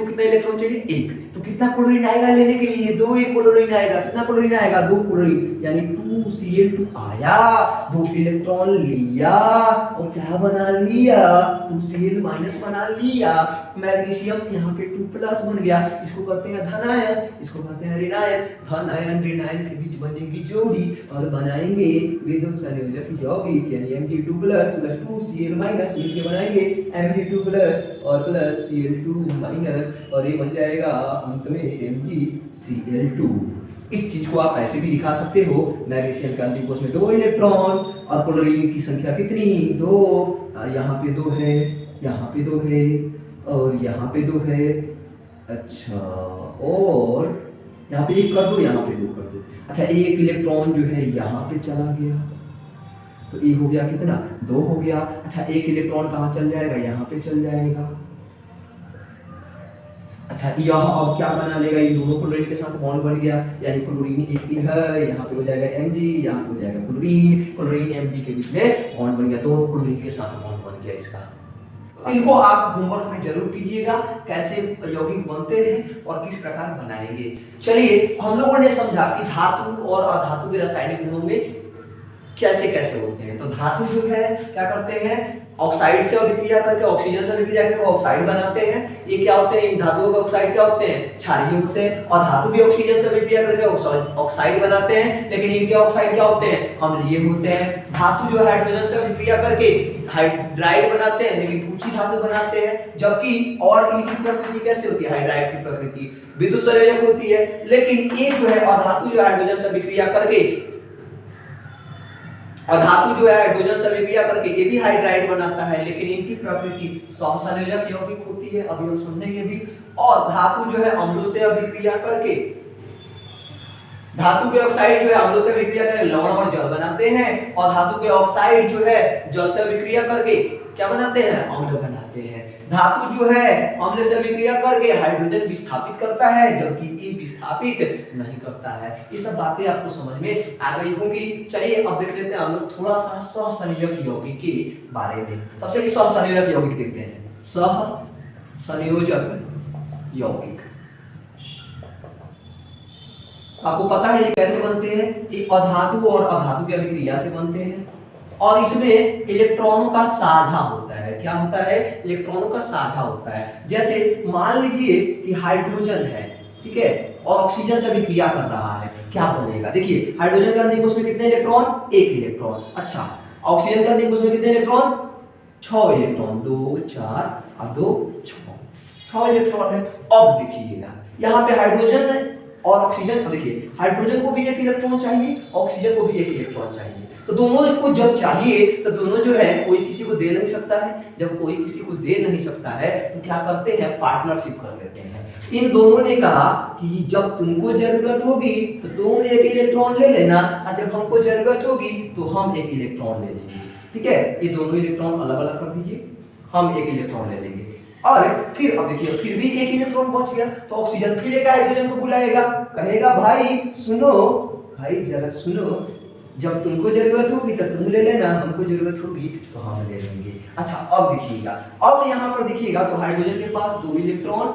कितना इलेक्ट्रॉन चाहिए, 1, तो कितना क्लोरीन आएगा लेने के लिए, 2 क्लोरीन आएगा। कितना क्लोरीन आएगा, 2 क्लोरीन, यानी 2Cl2 आया, 2 इलेक्ट्रॉन लिया और क्या बना लिया, 2Cl माइनस बना लिया। मैग्नीशियम यहाँ पे 2 प्लस बन गया, इसको कहते हैं धनायन, इसको कहते हैं ऋणायन। धन आयन ऋण आयन के बीच बनेगी जोड़ी और बनाएंगे विद्युत संयोजक यौगिक, यानी Mg2 plus plus 2Cl minus, मिलके बनाएंगे Mg2 प्लस और प्लस Cl2 माइनस, और ये बन जाएगा अंत में MgCl2। इस चीज को आप ऐसे भी दिखा सकते हो, मैग्नीशियम के अंतिम कोश में 2 इलेक्ट्रॉन और क्लोरीन की संख्या कितनी, 2, यहाँ पे 2 है, यहाँ पे 2 है और यहाँ पे 2 है। अच्छा और यहाँ पे 1 कर दो, यहाँ पे 2 कर दो। अच्छा 1 इलेक्ट्रॉन जो है यहाँ पे चला गया, तो ये हो गया कितना, 2 हो गया। अच्छा 1 इलेक्ट्रॉन कहाँ चल जाएगा, यहाँ पे चल जाएगा। अच्छा यहाँ अब क्या बना लेगा, ये दोनों क्लोरीन के साथ बॉन्ड बन गया, यानी क्लोरीन एक है, यहाँ पे हो जाएगा Mg, यहाँ पे हो जाएगा क्लोरीन, क्लोरीन Mg के बीच में बॉन्ड बन गया, दोनों क्लोरीन के साथ बॉन्ड बन गया इसका। इनको आप होमवर्क में जरूर कीजिएगा, कैसे यौगिक बनते हैं और किस प्रकार बनाएंगे। चलिए, हम लोगों ने समझा कि धातु और अधातु के रासायनिक गुणों में कैसे कैसे होते हैं। तो धातु जो है क्या करते हैं, ऑक्साइड से अभिक्रिया करके, ऑक्सीजन से अभिक्रिया करके ऑक्साइड बनाते हैं। ये क्या होते हैं, इन धातुओं के ऑक्साइड क्या होते हैं, क्षारीय होते हैं। और धातु भी ऑक्सीजन से अभिक्रिया करके ऑक्साइड बनाते हैं, लेकिन इनके ऑक्साइड क्या होते हैं, अम्लीय होते हैं। धातु जो हाइड्रोजन से अभिक्रिया करके हाइड्राइड बनाते हैं, लेकिन कुछ ही धातु बनाते हैं। जबकि और इनकी प्रकृति कैसे होती है, हाइड्राइड की प्रकृति विद्युत संयोजक होती है। लेकिन एक जो है अधातु जो हाइड्रोजन से अभिक्रिया करके, और धातु जो है हाइड्रोजन से अभिक्रिया करके ये भी हाइड्राइड बनाता है, लेकिन इनकी प्रकृति सहसंयोजक यौगिक होती है, अभी हम समझेंगे भी। और धातु जो है अम्लों से अभिक्रिया करके, धातु के ऑक्साइड जो है अम्लों से अभिक्रिया करके लवण और जल बनाते हैं, और धातु के ऑक्साइड जो है जल से अभिक्रिया करके क्या बनाते हैं, अम्ल बनाते हैं। धातु जो है अम्ल से अभिक्रिया करके हाइड्रोजन विस्थापित करता है, जबकि ये विस्थापित नहीं करता है। ये सब बातें आपको समझ में आ गई होंगी। चलिए अब देख लेते हैं हम लोग थोड़ा सा सहसंयोजक यौगिक के बारे में। सबसे सहसंयोजक यौगिक देखते हैं, सहसंयोजक यौगिक। आपको पता है ये कैसे बनते हैं, ये अधातु और अधातु की अभिक्रिया से बनते हैं, और इसमें इलेक्ट्रॉनों का साझा होता है। क्या होता है, इलेक्ट्रॉनों का साझा होता है। जैसे मान लीजिए कि हाइड्रोजन है, ठीक है, और ऑक्सीजन से अभिक्रिया कर रहा है, क्या बनेगा। देखिए हाइड्रोजन का अंतिम उसमें कितने इलेक्ट्रॉन, एक इलेक्ट्रॉन। अच्छा, ऑक्सीजन का अंतिम उसमें कितने इलेक्ट्रॉन, 6 इलेक्ट्रॉन, 2 4 और 2 6 इलेक्ट्रॉन है। अब देखिएगा यहाँ पे हाइड्रोजन और ऑक्सीजन, देखिए हाइड्रोजन को भी एक इलेक्ट्रॉन चाहिए, ऑक्सीजन को भी एक इलेक्ट्रॉन चाहिए। तो दोनों को जब चाहिए तो दोनों जो है कोई किसी को दे नहीं सकता है। जब कोई किसी को दे नहीं सकता है तो क्या करते हैं, पार्टनरशिप कर लेते हैं। इन दोनों ने कहा कि जब तुमको जरूरत होगी तो तुम एक इलेक्ट्रॉन ले लेना, और जब हमको जरूरत होगी तो हम एक इलेक्ट्रॉन ले लेंगे। ठीक है, ये दोनों इलेक्ट्रॉन अलग अलग कर दीजिए, हम एक इलेक्ट्रॉन ले लेंगे। और फिर अब देखिए फिर भी एक इलेक्ट्रॉन बच गया, तो ऑक्सीजन फिर एक हाइड्रोजन को बुलाएगा, कहेगा भाई सुनो, भाई जरा सुनो, जब तुमको जरूरत होगी तो तुम ले लेना, हमको जरूरत होगी तो हम ले लेंगे। अच्छा अब देखिएगा, अब यहाँ पर देखिएगा तो हाइड्रोजन के पास 2 इलेक्ट्रॉन,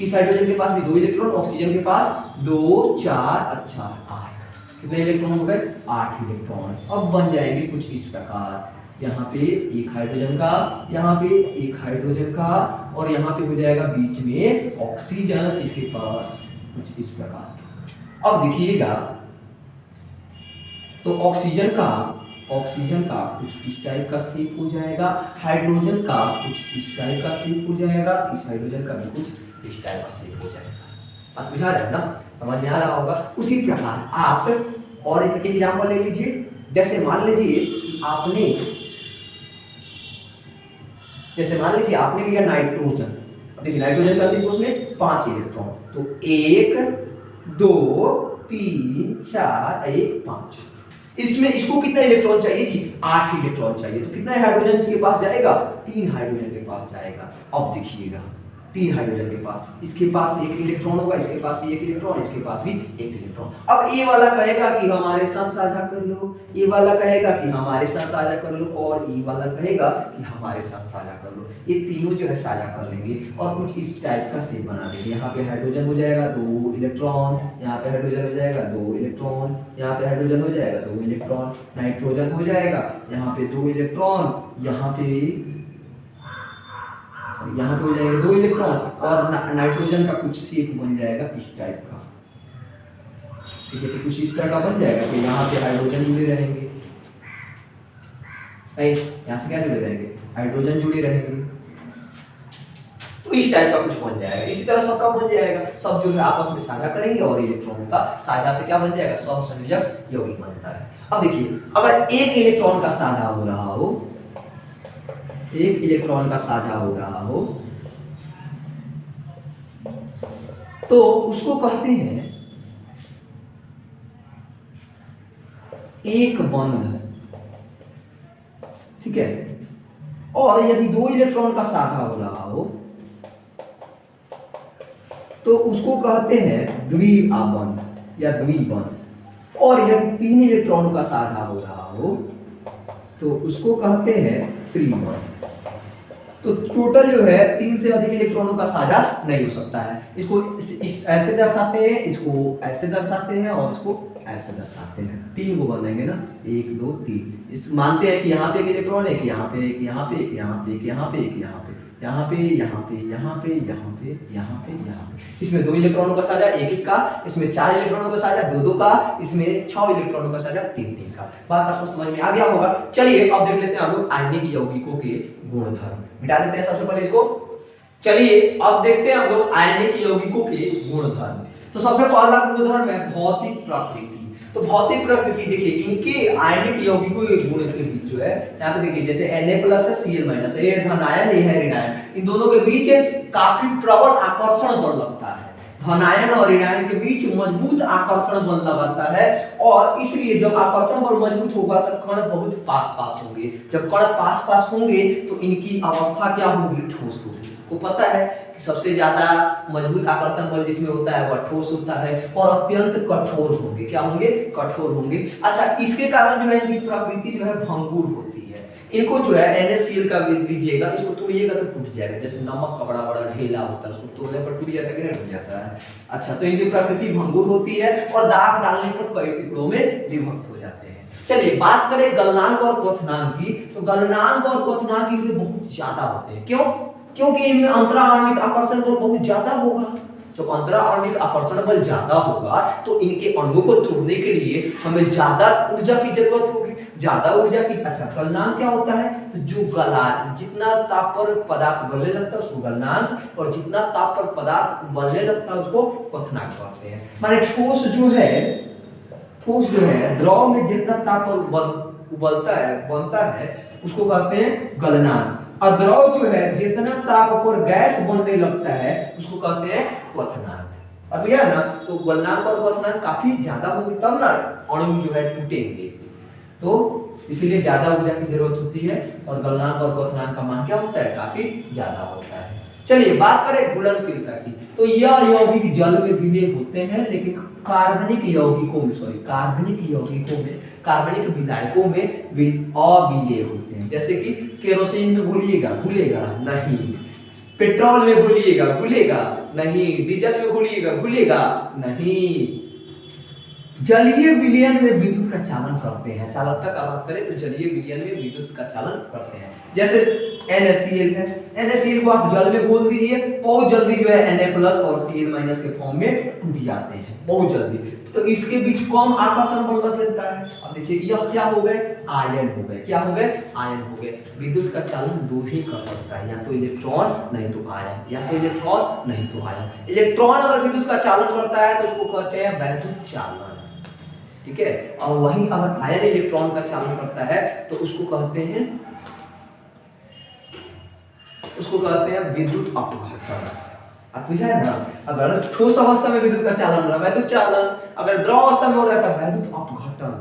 इस हाइड्रोजन के पास भी 2 इलेक्ट्रॉन, ऑक्सीजन के पास 2 4 अच्छा 8, कितने इलेक्ट्रॉन हो गए, 8 इलेक्ट्रॉन। अब बन जाएंगे कुछ इस प्रकार, यहाँ पे एक हाइड्रोजन का, यहाँ पे एक हाइड्रोजन का, और यहाँ पे हो जाएगा बीच में ऑक्सीजन, इसके पास कुछ इस प्रकार। अब देखिएगा तो ऑक्सीजन का कुछ इस टाइप का शेप हो जाएगा, हाइड्रोजन का कुछ इस टाइप का शेप हो जाएगा, इस हाइड्रोजन का भी कुछ इस टाइप का शेप हो जाएगा। आप बुझा रहे हैं ना, समझ में आ रहा होगा। उसी प्रकार आप और एक एग्जाम्पल ले लीजिए। जैसे मान लीजिए आपने लिया नाइट्रोजन। देखिए नाइट्रोजन का अंतिम उसमें 5 इलेक्ट्रॉन, तो 1 2 3 4 1 5। इसमें इसको कितना इलेक्ट्रॉन चाहिए जी, 8 इलेक्ट्रॉन चाहिए। तो कितना हाइड्रोजन के पास जाएगा, 3 हाइड्रोजन के पास जाएगा। अब देखिएगा 3 हाइड्रोजन के पास, इसके पास 1 इलेक्ट्रॉन होगा, इसके पास भी 1 इलेक्ट्रॉन, इसके पास भी 1 इलेक्ट्रॉन। अब ये वाला कहेगा कि हमारे साथ साझा कर लो, ये वाला कहेगा कि हमारे साथ साझा कर लो, और ये वाला कहेगा कि हमारे साथ साझा कर लो। ये तीनों जो है साझा कर लेंगे और कुछ इस टाइप का शेप बना देंगे। यहाँ पे हाइड्रोजन हो जाएगा 2 इलेक्ट्रॉन, यहाँ पे हाइड्रोजन हो जाएगा 2 इलेक्ट्रॉन, यहाँ पे हाइड्रोजन हो जाएगा 2 इलेक्ट्रॉन, नाइट्रोजन हो जाएगा यहाँ पे 2 इलेक्ट्रॉन, यहाँ पे हो जाएगा 2 इलेक्ट्रॉन, और नाइट्रोजन का कुछ शेप बन जाएगा इस टाइप का। ठीक है, तो कुछ इस तरह का बन जाएगा कि यहाँ पे हाइड्रोजन जुड़े रहेंगे, यहाँ से क्या जुड़े रहेंगे, हाइड्रोजन जुड़े रहेंगे। तो इस टाइप का कुछ बन जाएगा। इसी तरह सबका बन जाएगा, सब जो है आपस में साझा करेंगे और इलेक्ट्रॉन का साझा से क्या बन जाएगा, सहसंयोजक यौगिक बनता है। अब देखिए अगर एक इलेक्ट्रॉन का साझा हो रहा हो, एक इलेक्ट्रॉन का साझा हो रहा हो तो उसको कहते हैं एक बंध। ठीक है, और यदि 2 इलेक्ट्रॉन का साझा हो रहा हो तो उसको कहते हैं द्विआबंध या द्विबंध, और यदि 3 इलेक्ट्रॉन का साझा हो रहा हो तो उसको कहते हैं त्रिबंध। तो टोटल जो है 3 से अधिक इलेक्ट्रॉनों का साझा नहीं हो सकता है। इसको इस ऐसे दर्शाते हैं, इसको ऐसे दर्शाते हैं और इसको ऐसे दर्शाते हैं। 3 को बनेंगे ना, 1 2 3। इस मानते हैं कि यहाँ पे एक इलेक्ट्रॉन है, कि यहाँ पे एक, यहाँ पे एक, यहाँ पे एक, यहाँ पे एक, यहाँ पे, यहाँ पे, यहाँ पे, यहाँ पे, यहाँ पे, यहाँ पे, यहाँ पे। इसमें 2 इलेक्ट्रॉनों का साझा 1 1 का, इसमें 4 इलेक्ट्रॉनों का साझा 2 2 का, इसमें 6 इलेक्ट्रॉनों का साझा 3 3 का। बात आपको समझ में आ गया होगा। चलिए अब देख लेते हैं हम लोग आयनिक यौगिकों के गुणधर्म। मिटा देते हैं सबसे पहले इसको। चलिए अब देखते हैं हम लोग आयनिक यौगिकों के गुणधर्म। तो सबसे पहला गुणधर्म है भौतिक प्रकृति। तो भौतिक प्रकृति देखिए, इनके आयनिक यौगिकों के गुण के बीच जो है, यहाँ पे देखिए जैसे Na+ है, Cl- है, ये धन आयन, ये है ऋण आयन, इन दोनों के बीच काफी प्रबल आकर्षण बल लगता है। धन आयन और ऋण आयन के बीच मजबूत आकर्षण बल लगता है, और इसलिए जब आकर्षण बल मजबूत होगा तो कण बहुत पास पास होंगे। जब कण पास पास होंगे तो इनकी अवस्था क्या होगी, ठोस होगी। को पता है कि सबसे ज्यादा मजबूत आकर्षण बल जिसमें होता है वह ठोस होता है, और अत्यंत कठोर होंगे। क्या होंगे, कठोर होंगे। अच्छा, इसके कारण जो है इनकी प्रकृति जो है भंगुर होती है। इनको जो है NaCl का लीजिएगा, इसको तोड़िएगा तो टूट जाएगा, जैसे नमक का बड़ा बड़ा ढेला होता है, उसको तोड़ने पर टूट जाता है कि नहीं टूट जाता है। अच्छा, तो इनकी प्रकृति भंगुर होती है और दाग डालने पर कई टुकड़ों में विभक्त हो जाते हैं। चलिए बात करें गलनांक और क्वथनांक की। तो गलनांक और क्वथनांक इनके बहुत ज्यादा होते हैं। क्यों? क्योंकि इनमें अंतरा आणविक आकर्षण बल बहुत ज्यादा होगा। जब अंतरा आणविक आकर्षण बल ज्यादा होगा तो इनके अणुओं को तोड़ने के लिए हमें ज्यादा ऊर्जा की जरूरत होगी, ज्यादा ऊर्जा की। अच्छा, गलनांक क्या होता है, तो जो जितना ताप पर पदार्थ गलने लगता है उसको गलनांक, और जितना ताप पर पदार्थ उबलने लगता है उसको क्वथनांक कहते हैं। माने ठोस जो है द्रव में जितना ताप पर उबलता है, बनता है, उसको कहते हैं गलनांक। और द्रव जो है जितना ताप पर गैस बनने लगता है उसको कहते हैं क्वथनांक। अब यह ना, तो गलनांक और क्वथनांक काफी ज्यादा होगी तब ना अणु जो है टूटेंगे, तो इसीलिए ज्यादा ऊर्जा की जरूरत होती है, और गलनांक और क्वथनांक का मान क्या होता है, काफी ज्यादा होता है। चलिए बात करें घुलनशीलता की। तो यह यौगिक जल में विलीन होते हैं, लेकिन कार्बनिक विलायकों में अविलेय होते हैं। जैसे कि केरोसिन में घुलेगा नहीं, पेट्रोल में घुलेगा नहीं, डीजल में घुलेगा नहीं। जलीय विलयन में विद्युत का चालन करते हैं। चालकता का बात करें तो जलीय विलयन में विद्युत का चालन करते हैं। जैसे NaCl है, NaCl को आप जल में घोल दीजिए, बहुत जल्दी जो है Na+ और Cl- के फॉर्म में टूट जाते हैं, बहुत जल्दी। तो इसके बीच कम आकर्षण बल लगता है। अब देखिए यह क्या हो गए, आयन हो गए। क्या हो गए, आयन हो गए। विद्युत का चालन दो ही कर सकता है, या तो इलेक्ट्रॉन नहीं तो आयन, या तो इलेक्ट्रॉन नहीं तो आयन। इलेक्ट्रॉन अगर विद्युत का चालन करता है तो उसको कहते हैं वैद्युत चालन, ठीक है। और वहीं अगर आयन इलेक्ट्रॉन का चालन करता है तो उसको कहते हैं विद्युत अपघटन। आप बुझा है ना, अगर ठोस अवस्था में विद्युत का चालन हो रहा है वैद्युत चालन, अगर द्रव अवस्था में हो रहा है तो वैद्युत अपघटन,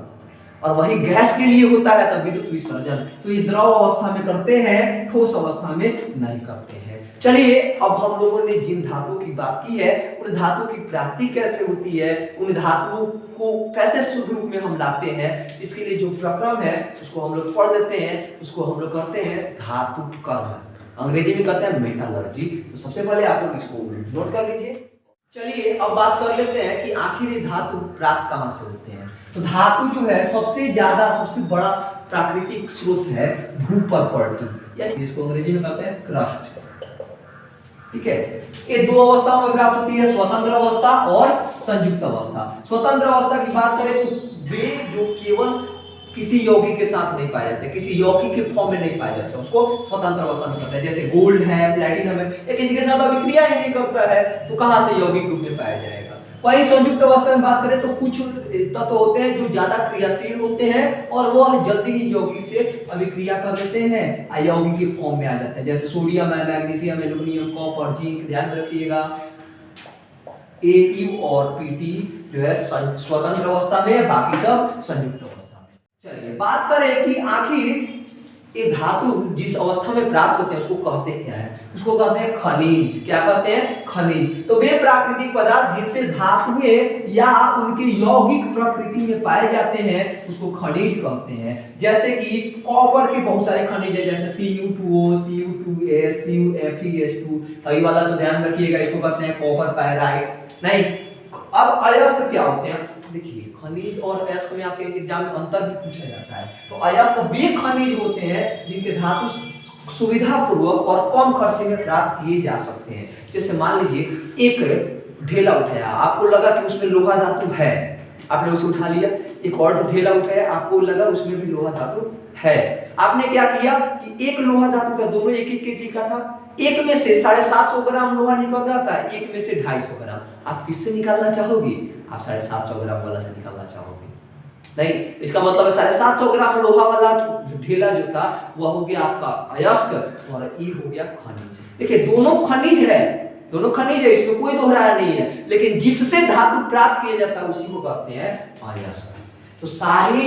और वही गैस के लिए होता है तब विद्युत विसर्जन। तो ये द्रव अवस्था में करते हैं, ठोस अवस्था में नहीं करते हैं। चलिए अब हम लोगों ने जिन धातुओं की बात की है, उन धातुओं की प्राप्ति कैसे होती है, उन धातुओं को कैसे शुद्ध रूप में हम लाते हैं, इसके लिए जो प्रक्रम है उसको हम लोग पढ़ लेते हैं। उसको हम लोग कहते हैं धातुकर्म, अंग्रेजी में कहते हैं मेटलर्जी। तो सबसे पहले आप लोग इसको नोट कर लीजिए। चलिए अब बात कर लेते हैं कि आखिर ये धातु प्राप्त कहां से होते हैं। तो धातु जो है सबसे बड़ा प्राकृतिक स्रोत है भूपर्पण, यानी इसको अंग्रेजी में कहते हैं क्रस्ट, ठीक है। ये दो अवस्थाओं में प्राप्त होती है, स्वतंत्र अवस्था और संयुक्त अवस्था। स्वतंत्र अवस्था की बात करें तो वे जो केवल किसी यौगिक के साथ नहीं पाए जाते, किसी यौगिक के फॉर्म में नहीं पाए जाते, उसको स्वतंत्र अवस्था में कहते हैं। जैसे गोल्ड है, प्लैटिनम है, ये किसी के साथ अभिक्रिया ही नहीं करता है, तो कहां से यौगिक रूप में पाया जाएगा। वही संयुक्त अवस्था में बात करें तो कुछ तत्व होते हैं जो ज्यादा क्रियाशील होते हैं और वह जल्दी ही यौगिक से अभिक्रिया कर लेते हैं, यौगिक के फॉर्म में आ जाते हैं। जैसे सोडियम है, मैग्नीशियम, एल्यूमिनियम, कॉपर, जिंक, ध्यान रखिएगा। AU और PT जो है स्वतंत्र अवस्था में, बाकी सब संयुक्त अवस्था में। चलिए बात करें कि आखिर ये धातु जिस अवस्था में प्राप्त होते हैं उसको कहते क्या है? उसको कहते हैं खनिज। क्या कहते हैं? खनिज। तो वे प्राकृतिक पदार्थ जिनसे धातुएं या उनकी यौगिक प्रकृति में पाए जाते हैं उसको खनिज कहते हैं। जैसे कि कॉपर के बहुत सारे खनिज है, जैसे Cu2O, Cu2S, CuFeS2। अभी वाला तो ध्यान रखिएगा, इसको कहते हैं कॉपर पायराइट। नहीं, अब अयस्क क्या होते हैं? देखिए, खनिज और अयस्क में आपके एग्जाम में अंतर भी पूछा जाता है। तो अयस्क वे खनिज होते हैं जिनके धातु सुविधा पूर्वक और कम खर्चे में प्राप्त किए जा सकते हैं। जैसे मान लीजिए एक ढेला उठाया, आपको लगा कि उसमें लोहा धातु है, आपने उसे उठा लिया। एक और ढेला उठाया, आपको लगा उसमें भी लोहा धातु है। आपने क्या किया कि एक लोहा धातु का दोनों 1-1 केजी का था, एक में से 750 ग्राम लोहा निकल रहा था, एक में से 250 ग्राम। आप किससे निकालना चाहोगे? आप 750 ग्राम वाला से निकालना चाहोगे? नहीं, इसका मतलब 750 ग्राम लोहा वाला ढेला जो था वह हो गया आपका अयस्क और ये हो गया खनिज। देखिए, दोनों खनिज है, दोनों खनिज है, इसमें कोई दोहराया नहीं है, लेकिन जिससे धातु प्राप्त किया जाता है उसी को कहते हैं अयस्क। तो सारे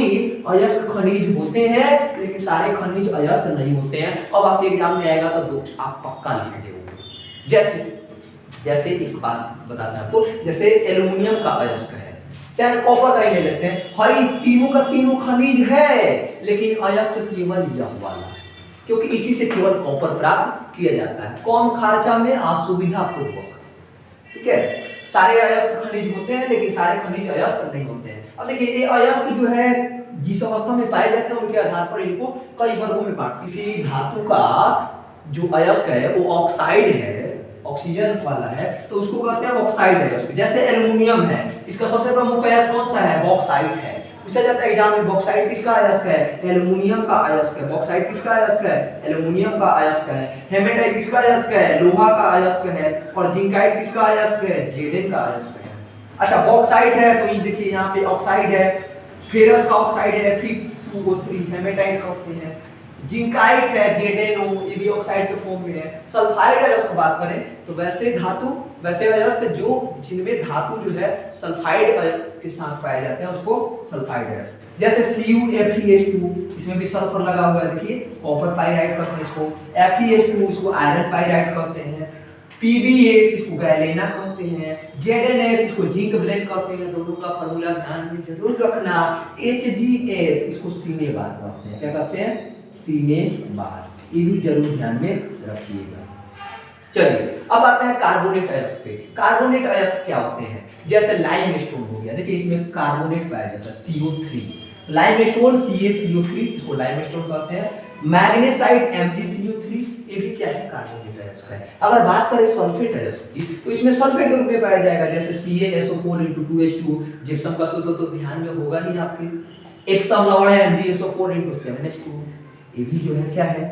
अयस्क खनिज होते हैं, लेकिन सारे खनिज अयस्क नहीं होते हैं। अब आपके एग्जाम में आएगा तो दो आप पक्का लिख दोगे। जैसे एक बात बताते हैं आपको, जैसे एल्युमिनियम का अयस्क है, चाहे कॉपर का ही ले लेते हैं, हर तीनों का तीनों खनिज है, लेकिन अयस्क केवल यह वाला, क्योंकि इसी से केवल कॉपर प्राप्त किया जाता है कम खर्चा में असुविधा पूर्वक। ठीक है, सारे अयस्क खनिज होते हैं, लेकिन सारे खनिज अयस्क नहीं होते हैं। अब देखिए, ये अयस्क जो है जिस अवस्था में पाए जाते हैं उनके आधार पर इनको कई वर्गों में बांट। किसी धातु का जो अयस्क है वो ऑक्साइड है, ऑक्सीजन वाला है, तो उसको कहते हैं ऑक्साइड अयस्क। जैसे एल्युमिनियम है, इसका सबसे प्रमुख अयस्क कौन सा है? बॉक्साइट है। पूछा जाता है एग्जाम में, बॉक्साइट किसका अयस्क है? एल्युमिनियम का अयस्क है। बॉक्साइट किसका अयस्क है? एल्युमिनियम का अयस्क है। हेमेटाइट किसका अयस्क है? लोहा का अयस्क है। और जिंकाइट किसका अयस्क है? जेडेन का अयस्क है। अच्छा, बॉक्साइट है तो ये देखिए यहाँ पे ऑक्साइड है, फेरस का ऑक्साइड है, Fe2O3, हेमेटाइट कहते हैं। जिंकाइट है, जेडेनो, ये भी ऑक्साइड के फॉर्म में है। सल्फाइड अयस्क की बात करें तो वैसे अयस्क जो जिनमें धातु जो है सल्फाइड के साथ पाए जाते हैं उसको सल्फाइड अयस्क। जैसे CuFeS2, इसमें भी सल्फर लगा हुआ है, देखिए कॉपर पाइराइट कहते हैं इसको। FeS2 इसको आयरन पाइराइट कहते हैं। PbS इसको गैलेना कहते हैं। ZnS इसको जिंक ब्लेंड कहते हैं। दोनों का फार्मूला ध्यान में जरूर रखना। HgS इसको सीने बार कहते हैं। क्या कहते हैं? सीने बार। ये भी जरूर ध्यान में रखिएगा। चलिए, अब आते हैं कार्बोनेट अयस्क पे। कार्बोनेट अयस्क क्या होते हैं? जैसे लाइमस्टोन हो गया, देखिए इसमें कार्बोनेट पाया जाता है, CO3। लाइमस्टोन CaCO3, इसको लाइमस्टोन कहते हैं। मैग्नेसाइट MgCO3, ये भी क्या है? कार्बोनेट अयस्क है। अगर बात करें सल्फेट अयस्क की तो इसमें सल्फेट के रूप में पाया जाएगा, जैसे CaSO4 जिप्सम का सूत्र तो ध्यान में होगा ही आपके। एप्सम लवण है MgSO4 7H2, ये भी जो है क्या है?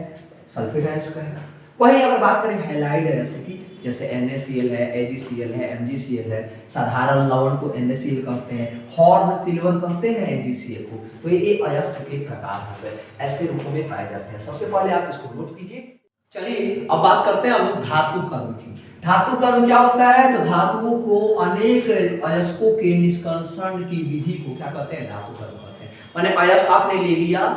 सल्फेट अयस्क है। वही अगर बात करें हैलाइड अयस्क की, जैसे NaCl है, AgCl है, MgCl है। साधारण लवण को NaCl कहते हैं, हॉर्न सिल्वर कहते हैं AgCl को। तो ये अयस्क के प्रकार हो गए, ऐसे रूपों में पाए जाते हैं। सबसे पहले आप इसको नोट कीजिए। चलिए, अब बात करते हैं हम धातु कर्म की। धातु कर्म क्या होता है? तो धातुओं को अनेक अयस्कों के निष्कर्षण की विधि को क्या कहते हैं? धातु कर्म कहते हैं। माने अयस्क आपने ले लिया,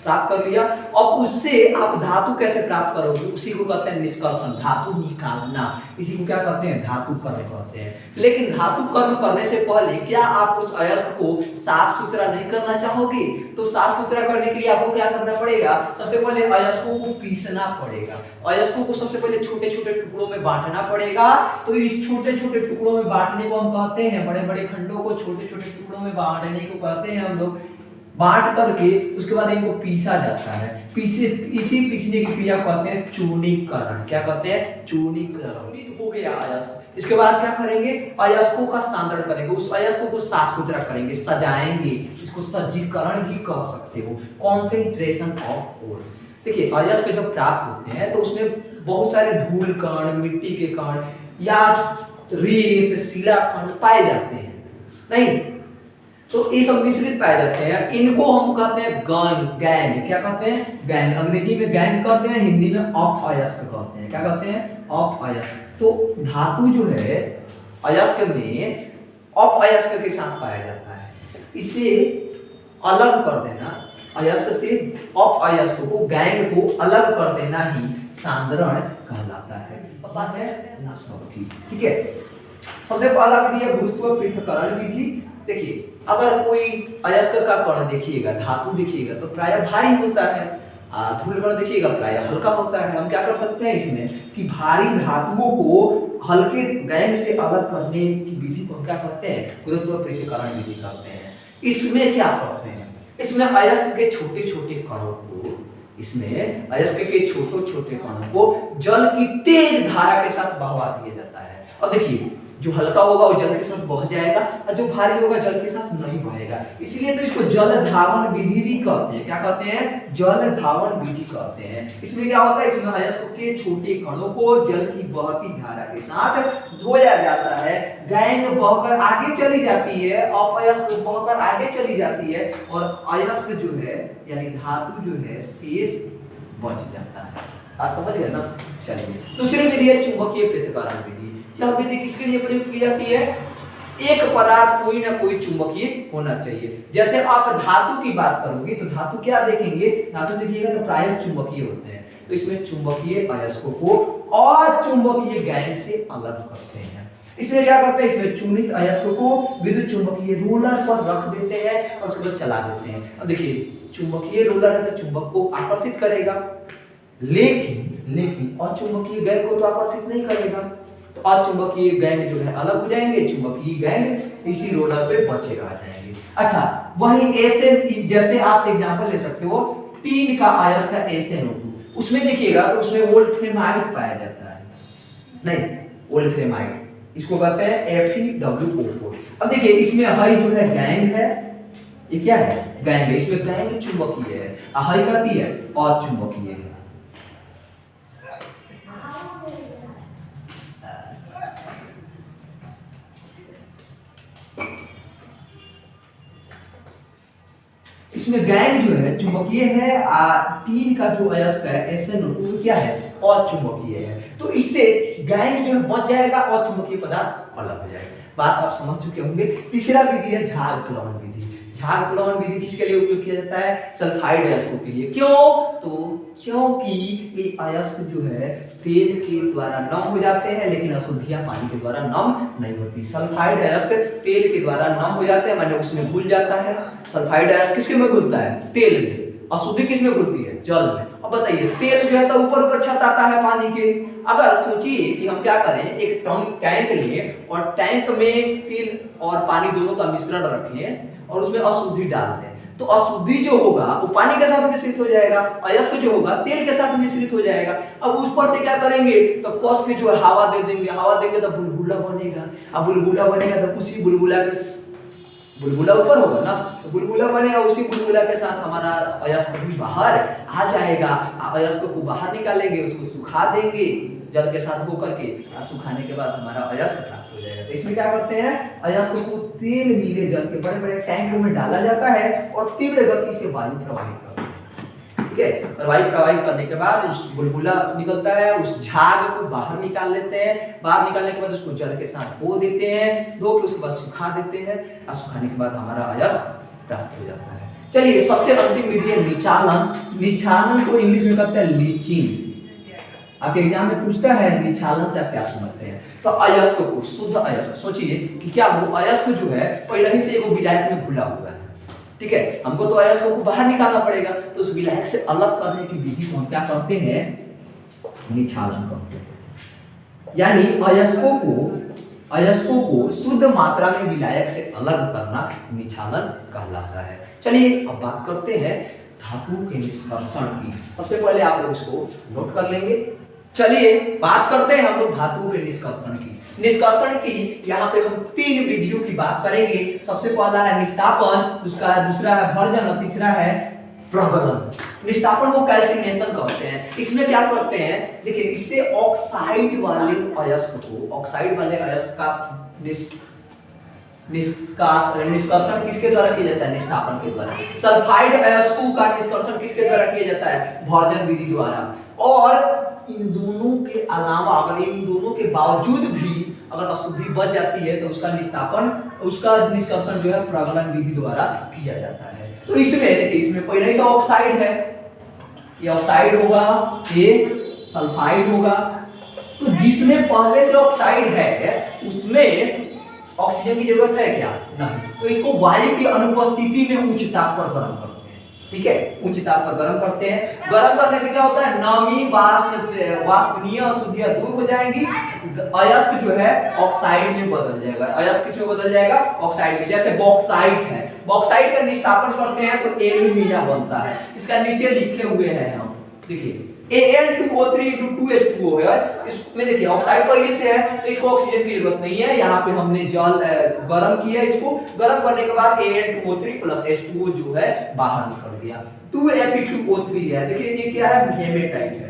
प्राप्त कर लिया, और उससे आप धातु कैसे प्राप्त करोगे उसी को कहते हैं निष्कर्षण, धातु निकालना। इसी को क्या कहते हैं? धातु कर्म कहते हैं। लेकिन धातु कर्म करने से पहले क्या आप उस अयस्क को साफ सुथरा नहीं करना चाहोगे? तो साफ सुथरा करने के लिए आपको क्या करना पड़ेगा? सबसे पहले अयस्कों को पीसना पड़ेगा। अयस्कों को सबसे पहले छोटे छोटे टुकड़ों में बांटना पड़ेगा। तो इस छोटे छोटे टुकड़ों में बांटने को हम कहते हैं, बड़े बड़े खंडों को छोटे छोटे टुकड़ों में बांटने को कहते हैं हम लोग। बांट करके उसके बाद इनको पीसा जाता है। इसी पीसने की क्रिया कहते हैं चूर्णीकरण। क्या कहते हैं? चूर्णीकरण। हो गया अयस्क। इसके बाद क्या करेंगे? अयस्कों का सांद्रण करेंगे, उस अयस्कों को साफ सुथरा करेंगे, सजाएंगे। इसको सज्जीकरण भी कह सकते हो, कॉन्सेंट्रेशन ऑफ ओर। देखिए, अयस्क जब प्राप्त होते हैं तो उसमें बहुत सारे धूल कण, मिट्टी के कण या रेत, शिलाखंड पाए जाते हैं, नहीं? तो ये सब मिश्रित पाए जाते हैं। इनको हम कहते हैं गैंग। क्या कहते हैं? गैंग। अंग्रेजी में गैंग कहते हैं, हिंदी में अप अयस्क कहते हैं। क्या कहते हैं? अप अयस्क। तो धातु जो है अयस्क में अप अयस्क के साथ पाया जाता है। इसे अलग कर देना अयस्क से अपअयस्क को गैंग को अलग कर देना ही सांद्रण कहलाता है। अब बात है ऊष्मक की, ठीक है। सबसे पहला विधि है गुरुत्व पृथक्करण विधि। देखिए अगर कोई अयस्क का कण देखिएगा, धातु देखिएगा तो प्रायः भारी होता है, धूल कण देखिएगा प्रायः हल्का होता है। हम क्या कर सकते हैं इसमें कि भारी धातुओं को हल्के गैंग से अलग करने की विधि को हम क्या करते हैं, गुरुत्व पृथक्करण विधि करते हैं। इसमें क्या करते हैं, इसमें अयस्क के छोटे छोटे कणों को, इसमें अयस्क के छोटे छोटे कणों को जल की तेज धारा के साथ बहवा दिया जाता है। अब देखिए जो हल्का होगा वो जल के साथ बह जाएगा और जो भारी होगा जल के साथ नहीं बहेगा, इसलिए तो इसको जल धावन विधि भी कहते हैं। क्या कहते हैं, जल धावन विधि कहते हैं। इसमें क्या होता है, इसमें अयस्क के छोटे कणों को जल की बहती धारा के साथ धोया जाता है, गैंग बहकर आगे चली जाती है, अपअयस्क बहकर आगे चली जाती है और अयस्क जो है यानी धातु जो है शेष बच जाता है। आप समझ गए ना। चलिए दूसरी विधि है चुंबकीय पृथक्करण विधि। यह विधि किसके लिए प्रयुक्त की जाती है, एक पदार्थ कोई ना कोई चुंबकीय होना चाहिए। जैसे आप धातु की बात करोगे तो धातु क्या देखेंगे, धातु देखिएगा तो प्रायः चुंबकीय होते हैं, तो इसमें चुंबकीय अयस्कों को और चुंबकीय गैंग से अलग करते हैं। इसमें क्या करते हैं, इसमें चुनित अयस्कों को विद्युत चुंबकीय रोलर पर रख देते हैं और उसके बाद चला देते हैं। अब देखिए चुंबकीय रोलर है तो चुंबक को आकर्षित करेगा, लेकिन अचुंबकीय गैंग को तो आकर्षित नहीं करेगा, तो अचुंबकीय गैंग जो है अलग हो जाएंगे, चुंबकीय गैंग इसी रोलर पे बचे रह जाएंगे। अच्छा वही ऐसे जैसे आप एग्जांपल ले सकते हो, टीन का अयस्क है SnO2, उसमें देखिएगा तो उसमें वोल्फ्रेमाइड पाया जाता है, नहीं वोल्फ्रेमाइड, इसको कहते हैं FeWO4। अब देखिए इसमें हाई जो है गैंग है, ये क्या है गैंग है, इसमें गैंग चुंबकीय है, हाई कहती है और चुंबकीय है। इसमें गैंग जो है चुंबकीय है, टीन का जो अयस्क है SnO2 क्या है और चुंबकीय है, तो इससे गैंग जो है बच जाएगा और चुंबकीय पदार्थ अलग हो जाएगा। बात आप समझ चुके होंगे। तीसरा विधि है झाग प्लवन विधि। झाग प्लवन विधि किसके लिए उपयोग किया जाता है, सल्फाइड अयस्कों के लिए। क्यों, तो क्योंकि ये अयस्क जो है तेल के द्वारा नम हो जाते हैं लेकिन अशुद्धियां पानी के द्वारा नम नहीं होती। सल्फाइड अयस्क तेल के द्वारा नम हो जाते हैं, माने उसमें घुल जाता है। सल्फाइड अयस्क किसके में घुलता है, तेल में। अशुद्धि किस में घुलती है, जल में। अब बताइए तेल जो है तो ऊपर ऊपर छत आता है पानी के। अगर सोचिए कि हम क्या करें, एक टैंक लें और टैंक में तेल और पानी दोनों का मिश्रण रखें और उसमें अशुद्धि डाल दें, तो अशुद्धि जो होगा वो पानी के साथ मिश्रित हो जाएगा, अयस्क जो होगा तेल के साथ मिश्रित हो जाएगा। अब उस पर से क्या करेंगे, तो कस के जो हवा दे देंगे, हवा देंगे तो बुलबुला बनेगा। अब बुलबुला बनेगा तो उसी बुलबुला ऊपर होगा ना, तो बुलबुला बनेगा, उसी बुलबुला के साथ हमारा अयस्क भी बाहर आ जाएगा। अयस्क को बाहर निकालेंगे, उसको सुखा देंगे जल के साथ होकर के, और सुखाने के बाद हमारा अयस्क प्राप्त हो जाएगा। तो इसमें क्या करते हैं, अयस्क को तेल मिले जल के बड़े बड़े टैंक में डाला जाता है और तीव्र गति से वायु प्रवाहित करते हैं। ठीक है, और वायु प्रवाहित करने के बाद उस बुलबुला निकलता है, उस झाग को बाहर निकाल लेते हैं। बाहर निकालने के बाद उसको जल के साथ धो देते हैं, धो के उसके बाद सुखा देते हैं, और सुखाने के बाद हमारा अयस्क प्राप्त हो जाता है। चलिए सबसे अंतिम विधि है निचालन। निचालन को इंग्लिश में कहते हैं लीचिंग। आपके एग्जाम में पूछता है निचालन से आप क्या समझते हैं, तो अयस्क को, शुद्ध अयस्क, सोचिए कि क्या वो अयस्क जो है पहले ही से एक विलायक में घुला हुआ है। ठीक है, हमको तो अयस्क को बाहर निकालना पड़ेगा, तो उस विलायक से अलग करने की विधि को हम क्या करते हैं, निचालन करते हैं। यानी अयस्कों को शुद्ध मात्रा में विलायक से अलग करना निचालन कहलाता है। चलिए अब बात करते हैं धातु के निष्कर्षण की। सबसे पहले आप लोग इसको नोट कर लेंगे। चलिए बात करते हैं हम लोग धातु के निष्कर्षण की। निष्कर्षण की यहाँ पे हम 3 विधियों की बात करेंगे। सबसे पहला है निस्तापन, उसका दूसरा है भर्जन और तीसरा है प्रगलन। निस्तापन को कैल्सिनेशन कहते हैं। इसमें क्या करते हैं, देखिए इससे ऑक्साइड वाले अयस्क का निष्कर्षण किसके द्वारा किया जाता है, निस्तापन के द्वारा। सल्फाइड अयस्कों का निष्कर्षण किसके द्वारा किया जाता है, भर्जन विधि द्वारा। और इन दोनों के अलावा अगर इन दोनों के बावजूद भी अगर अशुद्धि बच जाती है तो उसका निष्कर्षण जो है प्रगलन विधि द्वारा किया जाता है। तो इसमें देखिए, इसमें पहले से ऑक्साइड है, ये ऑक्साइड होगा, ये सल्फाइड होगा। तो जिसमें पहले से ऑक्साइड है उसमें ऑक्सीजन की जरूरत है क्या? नहीं। तो इसको वायु की अनुपस्थिति में उच्च ताप पर गर्म करते हैं, ठीक है, उच्च ताप पर गर्म करते हैं। गर्म करने से क्या होता है, नमी, वाष्पनीय अशुद्धियां दूर हो जाएंगी, अयस्क जो है ऑक्साइड में बदल जाएगा। अयस्क किस में बदल जाएगा? ऑक्साइड में। जैसे बॉक्साइट है, बॉक्साइट का निष्कापन करते हैं तो एल्यूमिना बनता है। इसका नीचे लिखे हुए हैं हम, देखिए Al2O3 2H2O है। इसमें देखिए ऑक्साइड पहले से है तो इसको ऑक्सीजन की जरूरत नहीं है। यहाँ पे हमने जल गर्म किया, इसको गर्म करने के बाद Al2O3 प्लस H2O जो है बाहर निकल गया। 2Fe2O3 है। देखिए ये क्या है? हेमेटाइट है।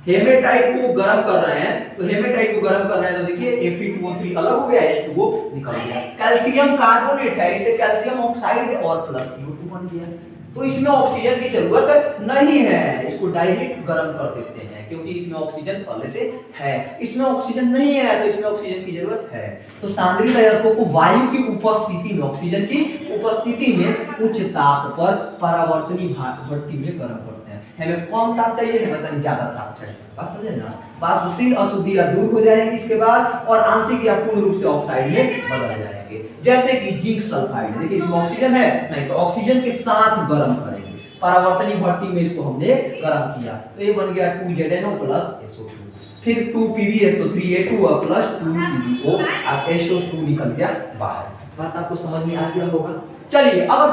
हेमेटाइट को गर्म कर रहे हैं, तो हेमेटाइट को गर्म कर रहे हैं तो देखिए Fe2O3 अलग हो गया, H2O निकल गया। कैल्शियम कार्बोनेट है, इसे कैल्शियम ऑक्साइड और प्लस CO2 बन गया। तो इसमें ऑक्सीजन की जरूरत नहीं है, इसको डायरेक्ट गर्म कर देते हैं क्योंकि इसमें ऑक्सीजन पहले से है। इसमें ऑक्सीजन नहीं है तो इसमें ऑक्सीजन की जरूरत है। तो सांद्रित अयस्कों को वायु की उपस्थिति में, ऑक्सीजन की उपस्थिति में उच्च ताप पर परावर्तनी भट्टी में गर्म करते हैं। हमें कम ताप चाहिए, हमें तनी ज्यादा ताप चाहिए, बात समझे ना। वाष्पशील अशुद्धियां दूर हो जाएंगी इसके बाद और आंशिक या पूर्ण रूप से ऑक्साइड में बदल जाएंगे। जैसे कि जिंक सल्फाइड, देखिए इसमें ऑक्सीजन है नहीं तो ऑक्सीजन के साथ गर्म करेंगे। परावर्तनी भट्टी में इसको हमने गर्म किया तो ये बन गया 2ZNO प्लस SO2। फिर 2PbS तो 3A2 प्लस 2PbO, अब SO2 निकल गया बाहर। बात आपको समझ में आ गया होगा। चलिए अगर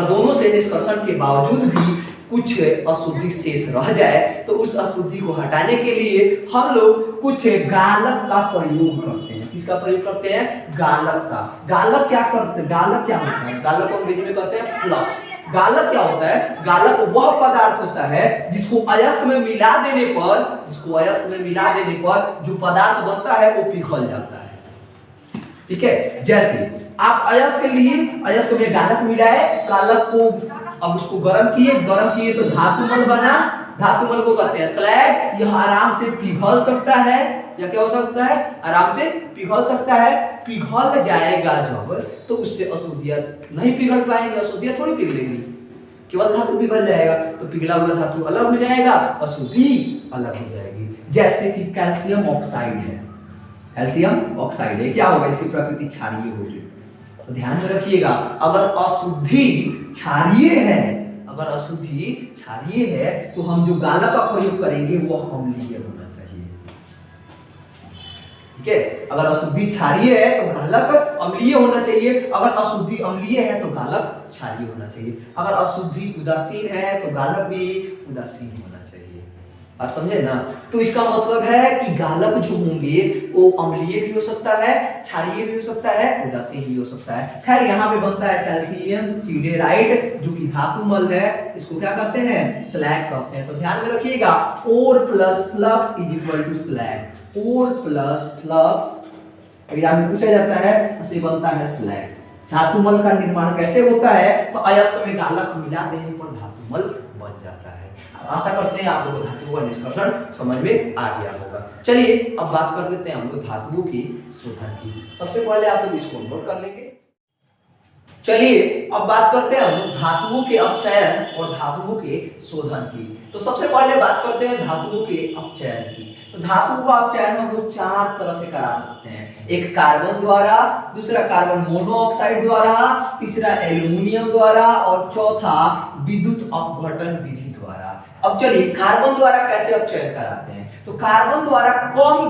दोनों से निष्कर्षण के बावजूद भी कुछ अशुद्धि शेष रह जाए तो उस अशुद्धि को हटाने के लिए हम लोग कुछ गालक का प्रयोग करते हैं। किसका प्रयोग करते हैं? गालक का। गालक क्या करते हैं? गालक क्या होता है? गालक को अंग्रेजी में कहते हैं फ्लक्स। गालक क्या होता है? गालक वह पदार्थ होता है जिसको अयस्क में मिला देने पर जो पदार्थ बनता है वो पिघल जाता है, ठीक है। जैसे आप अयस्क में गालक मिलाए, गालक को अब उसको गर्म किए तो धातुमल बना। धातुमल को कहते हैं स्लैग। यह आराम से पिघल सकता है, या क्या हो सकता है? आराम से पिघल सकता है। पिघल जाएगा जब तो उससे अशुद्धियां नहीं पिघल पाएंगे, अशुद्धियां थोड़ी पिघलेंगी, केवल धातु पिघल जाएगा। तो पिघला हुआ धातु अलग हो जाएगा, अशुद्धि अलग हो जाएगी। जैसे कि कैल्शियम ऑक्साइड है, कैल्शियम ऑक्साइड है, क्या होगा? इसकी प्रकृति क्षारीय होगी। तो ध्यान में रखिएगा, अगर अशुद्धि क्षारीय है तो हम जो गालक का प्रयोग करेंगे वो अम्लीय होना चाहिए, ठीक है। अगर अशुद्धि क्षारीय है तो गालक अम्लीय होना चाहिए, अगर अशुद्धि अम्लीय है तो गालक क्षारीय होना चाहिए, अगर अशुद्धि उदासीन है तो गालक भी उदासीन होना चाहिए। आप समझे ना। तो इसका मतलब है कि गालक जो होंगे वो अम्लीय भी हो सकता है, क्षारीय भी हो सकता है, उदासीन भी हो सकता है। खैर यहाँ पे बनता है कैल्शियम सिडेराइड जो कि धातुमल है, इसको क्या कहते हैं? स्लैग कहते हैं। तो ध्यान में रखिएगा, ore plus flux is equal to slag. Ore plus flux exam में पूछा जाता है, इससे बनता है स्लैग। धातुमल का निर्माण कैसे होता है? तो अयस्क में गालक मिला देने पर धातुमल बन जाता है। आशा करते हैं आप लोगों को धातुओं का निष्कर्षण समझ में आ गया होगा। चलिए अब बात कर लेते हैं हम लोग धातुओं की शोधन की। सबसे पहले आप लोग इसको नोट कर लेंगे। चलिए अब बात करते हैं हम लोग धातुओं के अपचयन और धातुओं के शोधन की। तो सबसे पहले बात करते हैं धातुओं के अपचयन की। तो धातुओं का अपचयन हम लोग 4 तरह से करा सकते हैं। एक कार्बन द्वारा, दूसरा कार्बन मोनोऑक्साइड द्वारा, तीसरा एल्युमिनियम द्वारा और चौथा विद्युत अपघटन विधि द्वारा। अब चलिए कार्बन द्वारा कैसे अपचयन कराते हैं? तो कार्बन द्वारा कम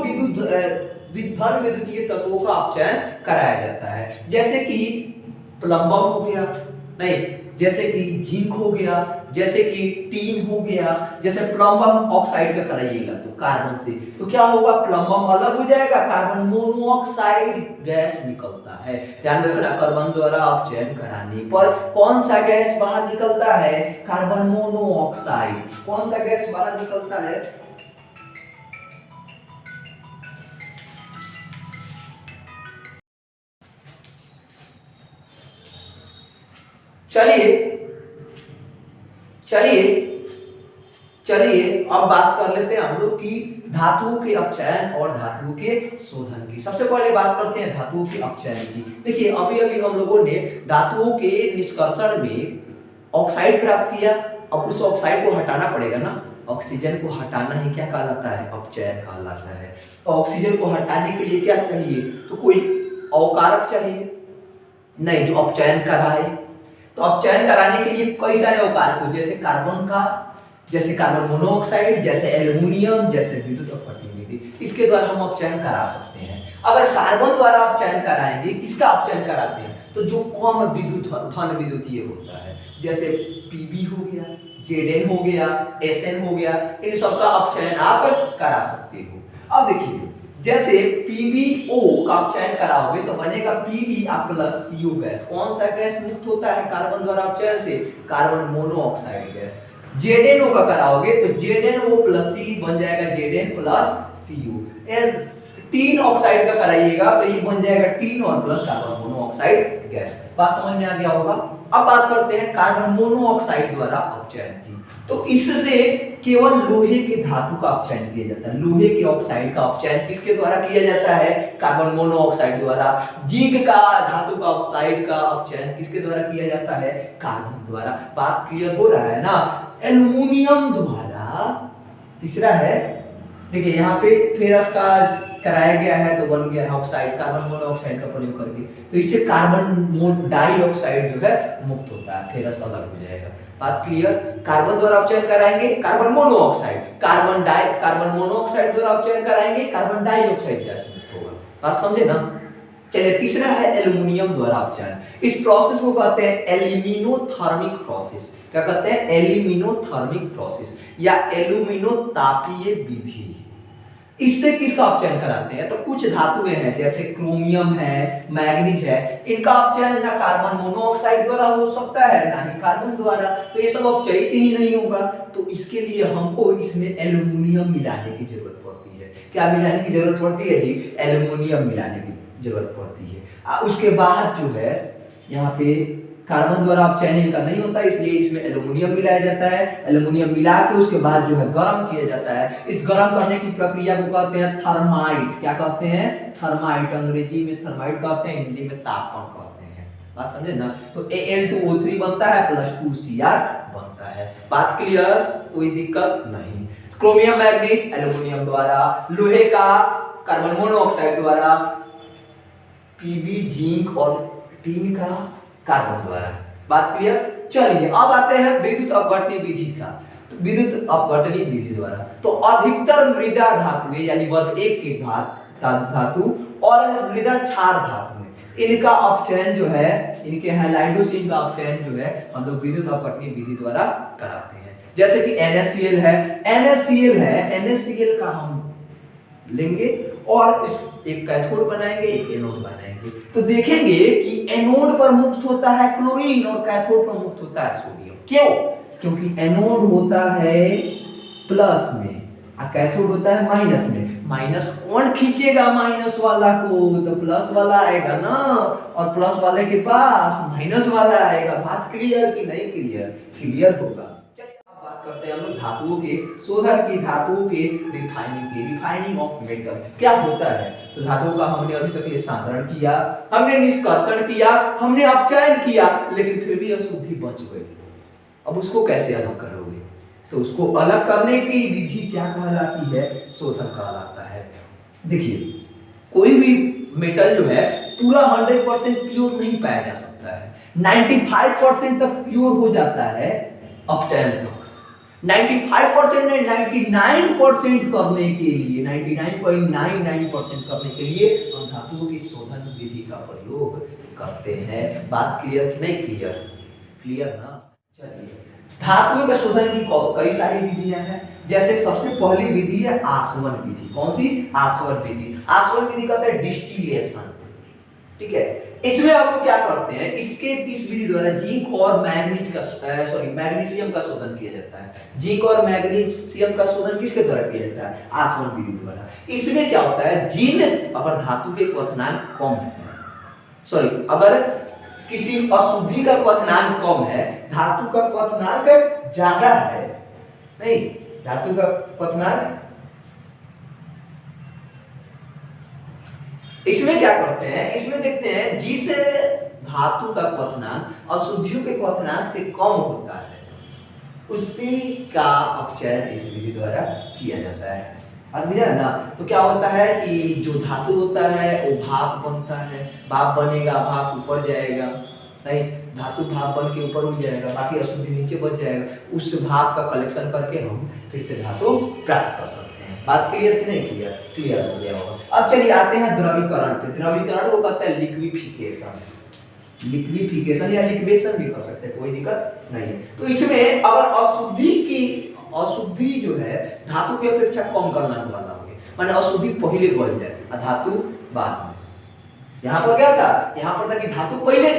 विद्युतीय तत्वों का अपचयन कराया जाता है, जैसे कि प्लम्बम हो गया, नहीं जैसे कि जिंक हो गया, जैसे कि टीन हो गया। जैसे प्लम्बम ऑक्साइड का कराइएगा तो कार्बन से तो क्या होगा? प्लम्बम अलग हो जाएगा, कार्बन मोनोऑक्साइड गैस निकलता है। ध्यान रखना, कार्बन द्वारा अपचयन कराने पर कौन सा गैस बाहर निकलता है? Carbon monoxide. कौन सा गैस बाहर निकलता है? चलिए अब बात कर लेते हैं हम लोग की धातुओं के अपचयन और धातुओं के शोधन की। सबसे पहले बात करते हैं धातुओं के अपचयन की। देखिए अभी अभी हम लोगों ने धातुओं के निष्कर्षण में ऑक्साइड प्राप्त किया। अब उस ऑक्साइड को हटाना पड़ेगा ना, ऑक्सीजन को हटाना ही क्या कहलाता है, अपचयन कहलाता है। तो ऑक्सीजन को हटाने के लिए क्या चाहिए, तो कोई अवकारक चाहिए, नहीं जो अपचयन कराए। तो अपचयन कराने के लिए कई सारे अवकारक, जैसे कार्बन का, जैसे कार्बन मोनोऑक्साइड, जैसे एल्युमिनियम, जैसे विद्युत अपवर्तनीय विधि, इसके द्वारा हम अपचयन करा सकते हैं। अगर कार्बन द्वारा अपचयन कराएंगे, किसका अपचयन कराते हैं, तो जो कम विद्युत धन विद्युतीय होता है, जैसे Pb हो गया, Zn हो गया, Sn हो गया, इन सबका अपचयन आप करा सकते हो। अब देखिए जैसे PbO का अपचयन कराओगे तो बनेगा Pb प्लस CO गैस। कौन सा गैस मुक्त होता है कार्बन द्वारा अपचयन से, कार्बन मोनोऑक्साइड गैस। ZnO का कराओगे तो ZnO प्लस C बन जाएगा Zn प्लस CO। तीन ऑक्साइड का कराइएगा तो ये बन जाएगा टीन और प्लस कार्बन मोनोऑक्साइड गैस। बात समझ में आ गया होगा। अब बात करते हैं कार्बन मोनोऑक्साइड द्वारा अपचयन की। तो इससे केवल लोहे के धातु का अपचयन किया जाता है। लोहे के ऑक्साइड का अपचयन किसके द्वारा किया जाता है, कार्बन मोनोऑक्साइड द्वारा। जिंक का धातु का ऑक्साइड का अपचयन किसके द्वारा किया जाता है, कार्बन द्वारा। बात क्लियर हो रहा है ना। एल्युमिनियम द्वारा, तीसरा है देखिए यहाँ पे फेरस का कराया गया है तो बन गया है ऑक्साइड, कार्बन मोनोऑक्साइड का प्रयोग करके। तो इससे कार्बन डाइऑक्साइड जो है मुक्त होता है, फेरस अलग हो जाएगा। बात क्लियर। कार्बन द्वारा अपचयन कराएंगे कार्बन मोनोऑक्साइड, कार्बन मोनोऑक्साइड द्वारा अपचयन कराएंगे कार्बन डाइऑक्साइड गैस मुक्त होगा। बात समझे ना। चलिए तीसरा है एल्युमिनियम द्वारा अपचयन। इस प्रोसेस को कहते हैं एल्यूमिनोथर्मिक प्रोसेस। क्या कहते हैं, एल्यूमिनोथर्मिक प्रोसेस या एल्यूमिनोतापीय विधि। इससे किसका अपचयन कराते हैं, तो कुछ धातुएं हैं जैसे क्रोमियम है, मैग्नीज है, इनका अपचयन ना कार्बन मोनोऑक्साइड द्वारा हो सकता है ना ही कार्बन द्वारा। तो ये सब अपचयित ही नहीं होगा। तो इसके लिए हमको इसमें एल्युमिनियम मिलाने की जरूरत पड़ती है। क्या मिलाने की जरूरत पड़ती है जी, एल्युमिनियम मिलाने की जरूरत पड़ती है। उसके बाद जो है यहाँ पे कार्बन द्वारा अपचयन इनका नहीं होता, इसलिए इसमें एल्युमिनियम मिलाया जाता है। एल्युमिनियम मिला के उसके बाद जो है गर्म किया जाता है। इस गर्म करने की प्रक्रिया को कहते हैं थर्माइट। क्या कहते हैं, थर्माइट। अंग्रेजी में थर्माइट कहते हैं, हिंदी में तापन कहते हैं। बात समझे ना। तो Al2O3 बनता है प्लस 2Cr बनता है। बात क्लियर, कोई दिक्कत नहीं। क्रोमियम मैग्नीज एल्युमिनियम द्वारा, लोहे का कार्बन मोनोऑक्साइड द्वारा, Pb जिंक और टीन का कार्बन द्वारा। बात क्लियर। चलिए अब आते हैं विद्युत अपवर्तनीय विधि का। तो विद्युत अपवर्तनीय विधि द्वारा तो अधिकतर मृदा धातुएं यानी वर्ग 1 के धातु और मृदा क्षार धातु, इनका अपचयन जो है, इनके हैलाइडोसिन का अपचयन जो है हम लोग विद्युत अपवर्तनीय विधि द्वारा कराते हैं। जैसे कि NaCl है, NaCl का हम लेंगे और इस एक कैथोड बनाएंगे, एक एनोड बनाएंगे। तो देखेंगे कि एनोड पर मुक्त होता है क्लोरीन और कैथोड पर मुक्त होता है सोडियम। क्यों, क्योंकि एनोड होता है प्लस में और कैथोड होता है माइनस में। माइनस कौन खींचेगा माइनस वाला को, तो प्लस वाला आएगा ना, और प्लस वाले के पास माइनस वाला आएगा। बात क्लियर कि नहीं क्लियर, क्लियर होगा। करते हैं हम लोग धातुओं के शोधन की, धातुओं के रिफाइनिंग की, रिफाइनिंग ऑफ मेटल। क्या होता है, तो धातुओं का हमने अभी तक ये सांद्रण किया, हमने निष्कर्षण किया, हमने अपचयन किया, लेकिन फिर भी अशुद्धि बच गई। अब उसको कैसे अलग करोगे, तो उसको अलग करने की विधि क्या कहलाती है, शोधन कहलाता है। देखिए कोई भी मेटल जो है पूरा 100% प्योर नहीं पाया जा सकता है, 95% तक प्योर हो जाता है अपचयन तक। 95% नहीं 99% करने के लिए, 99.99% करने के लिए हम धातुओं की शोधन विधि का प्रयोग करते हैं। बात क्लियर कि नहीं क्लियर, क्लियर ना। चलिए धातुओं के शोधन की कई सारी विधियां हैं। जैसे सबसे पहली विधि है आसवन विधि। कौन सी, आसवन विधि। आसवन विधि कहते हैं डिस्टिलेशन, ठीक है। इसमें हम लोग क्या करते हैं, इस विधि द्वारा जिंक और मैग्नीशियम का शोधन किया जाता है। जिंक और मैग्नीशियम का शोधन किसके द्वारा किया जाता है, आसवन विधि द्वारा। इसमें क्या होता है, जिन अगर धातु के क्वथनांक कम है, अगर किसी अशुद्धि का क्वथनांक कम है, धातु का क्वथनांक ज्यादा है, नहीं धातु का क्वथनांक इसमें क्या करते हैं, इसमें देखते हैं जिस धातु का क्वथनांक अशुद्धियों के क्वथनांक से कम होता है उसी का अपचयन इस विधि द्वारा किया जाता है। अब बुझा ना, तो क्या होता है कि जो धातु होता है वो भाप बनता है, भाप बनेगा, भाप ऊपर जाएगा, नहीं धातु भाप बन के ऊपर उठ जाएगा, बाकी अशुद्धि नीचे बच जाएगा, उस भाप का कलेक्शन करके हम फिर से धातु प्राप्त कर सकते हैं। बात क्लियर कि नहीं क्लियर? क्लियर हो गया होगा। अब चलिए आते हैं द्रवीकरण पे। द्रवीकरण को कहते हैं लिक्विफिकेशन, लिक्विफिकेशन या लिक्वेशन भी कर सकते हैं, कोई दिक्कत नहीं है। तो इसमें अगर अशुद्धि जो है धातु की अपेक्षा कम गलनांक वाला हो गया, माने अशुद्धि पहले गल जाए और धातु बाद में। यहाँ पर क्या था, यहाँ पर था कि धातु पहले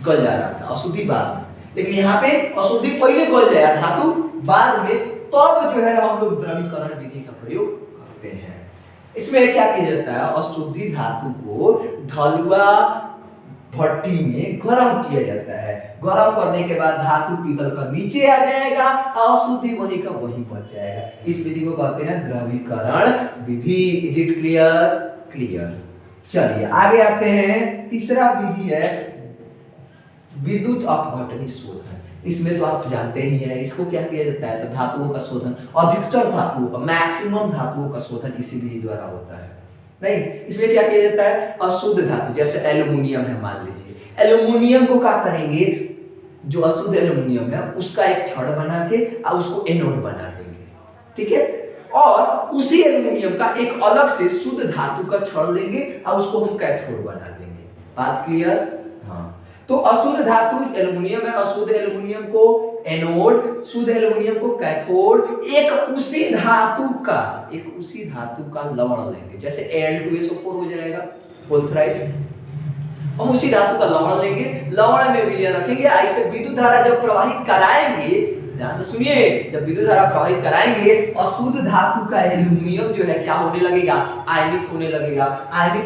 गल जा रहा था, अशुद्धि बाद में, लेकिन यहाँ पे अशुद्धि पहले गल जाए धातु बाद में, तब जो है हम लोग द्रवीकरण विधि का प्रयोग करते हैं। इसमें क्या किया जाता है, अशुद्धि धातु को ढलुआ भट्टी में गर्म किया जाता है। गर्म करने के बाद धातु पिघल कर नीचे आ जाएगा और अशुद्धि वही का वही बच जाएगा। इस विधि को कहते हैं द्रवीकरण विधि। Is it clear? क्लियर। चलिए आगे आते हैं। तीसरा विधि है विद्युत अपघटनी शोधन। इसमें तो आप जानते ही हैं, इसको क्या किया जाता है, तो धातुओं का शोधन, अधिकतर धातुओं का, मैक्सिमम धातुओं का शोधन इसी विधि द्वारा होता है। नहीं, इसमें क्या किया जाता है, अशुद्ध धातु जैसे एल्युमिनियम है, मान लीजिए एल्युमिनियम को क्या करेंगे, जो अशुद्ध एल्युमिनियम है उसका एक छड़ बना के और उसको एनोड बना देंगे, ठीक है, और उसी एल्युमिनियम का एक अलग से शुद्ध धातु का छड़ लेंगे और उसको हम कैथोड बना देंगे। बात क्लियर? हाँ, तो अशुद्ध धातु एल्युमिनियम है, अशुद्ध एल्युमिनियम को एनोड, शुद्ध एल्युमिनियम को कैथोड, एक उसी धातु का लवण लेंगे, जैसे Al2SO4 हो जाएगा बोल्थराइज, हम उसी धातु का लवण लेंगे, लवण में विलयन रखेंगे, ऐसे विद्युत धारा जब प्रवाहित कराएंगे, ध्यान से सुनिए, जब विद्युत धारा प्रवाहित कराएंगे अशुद्ध धातु का एल्युमिनियम जो है क्या होने लगेगा, आयनित होने लगेगा, आयनित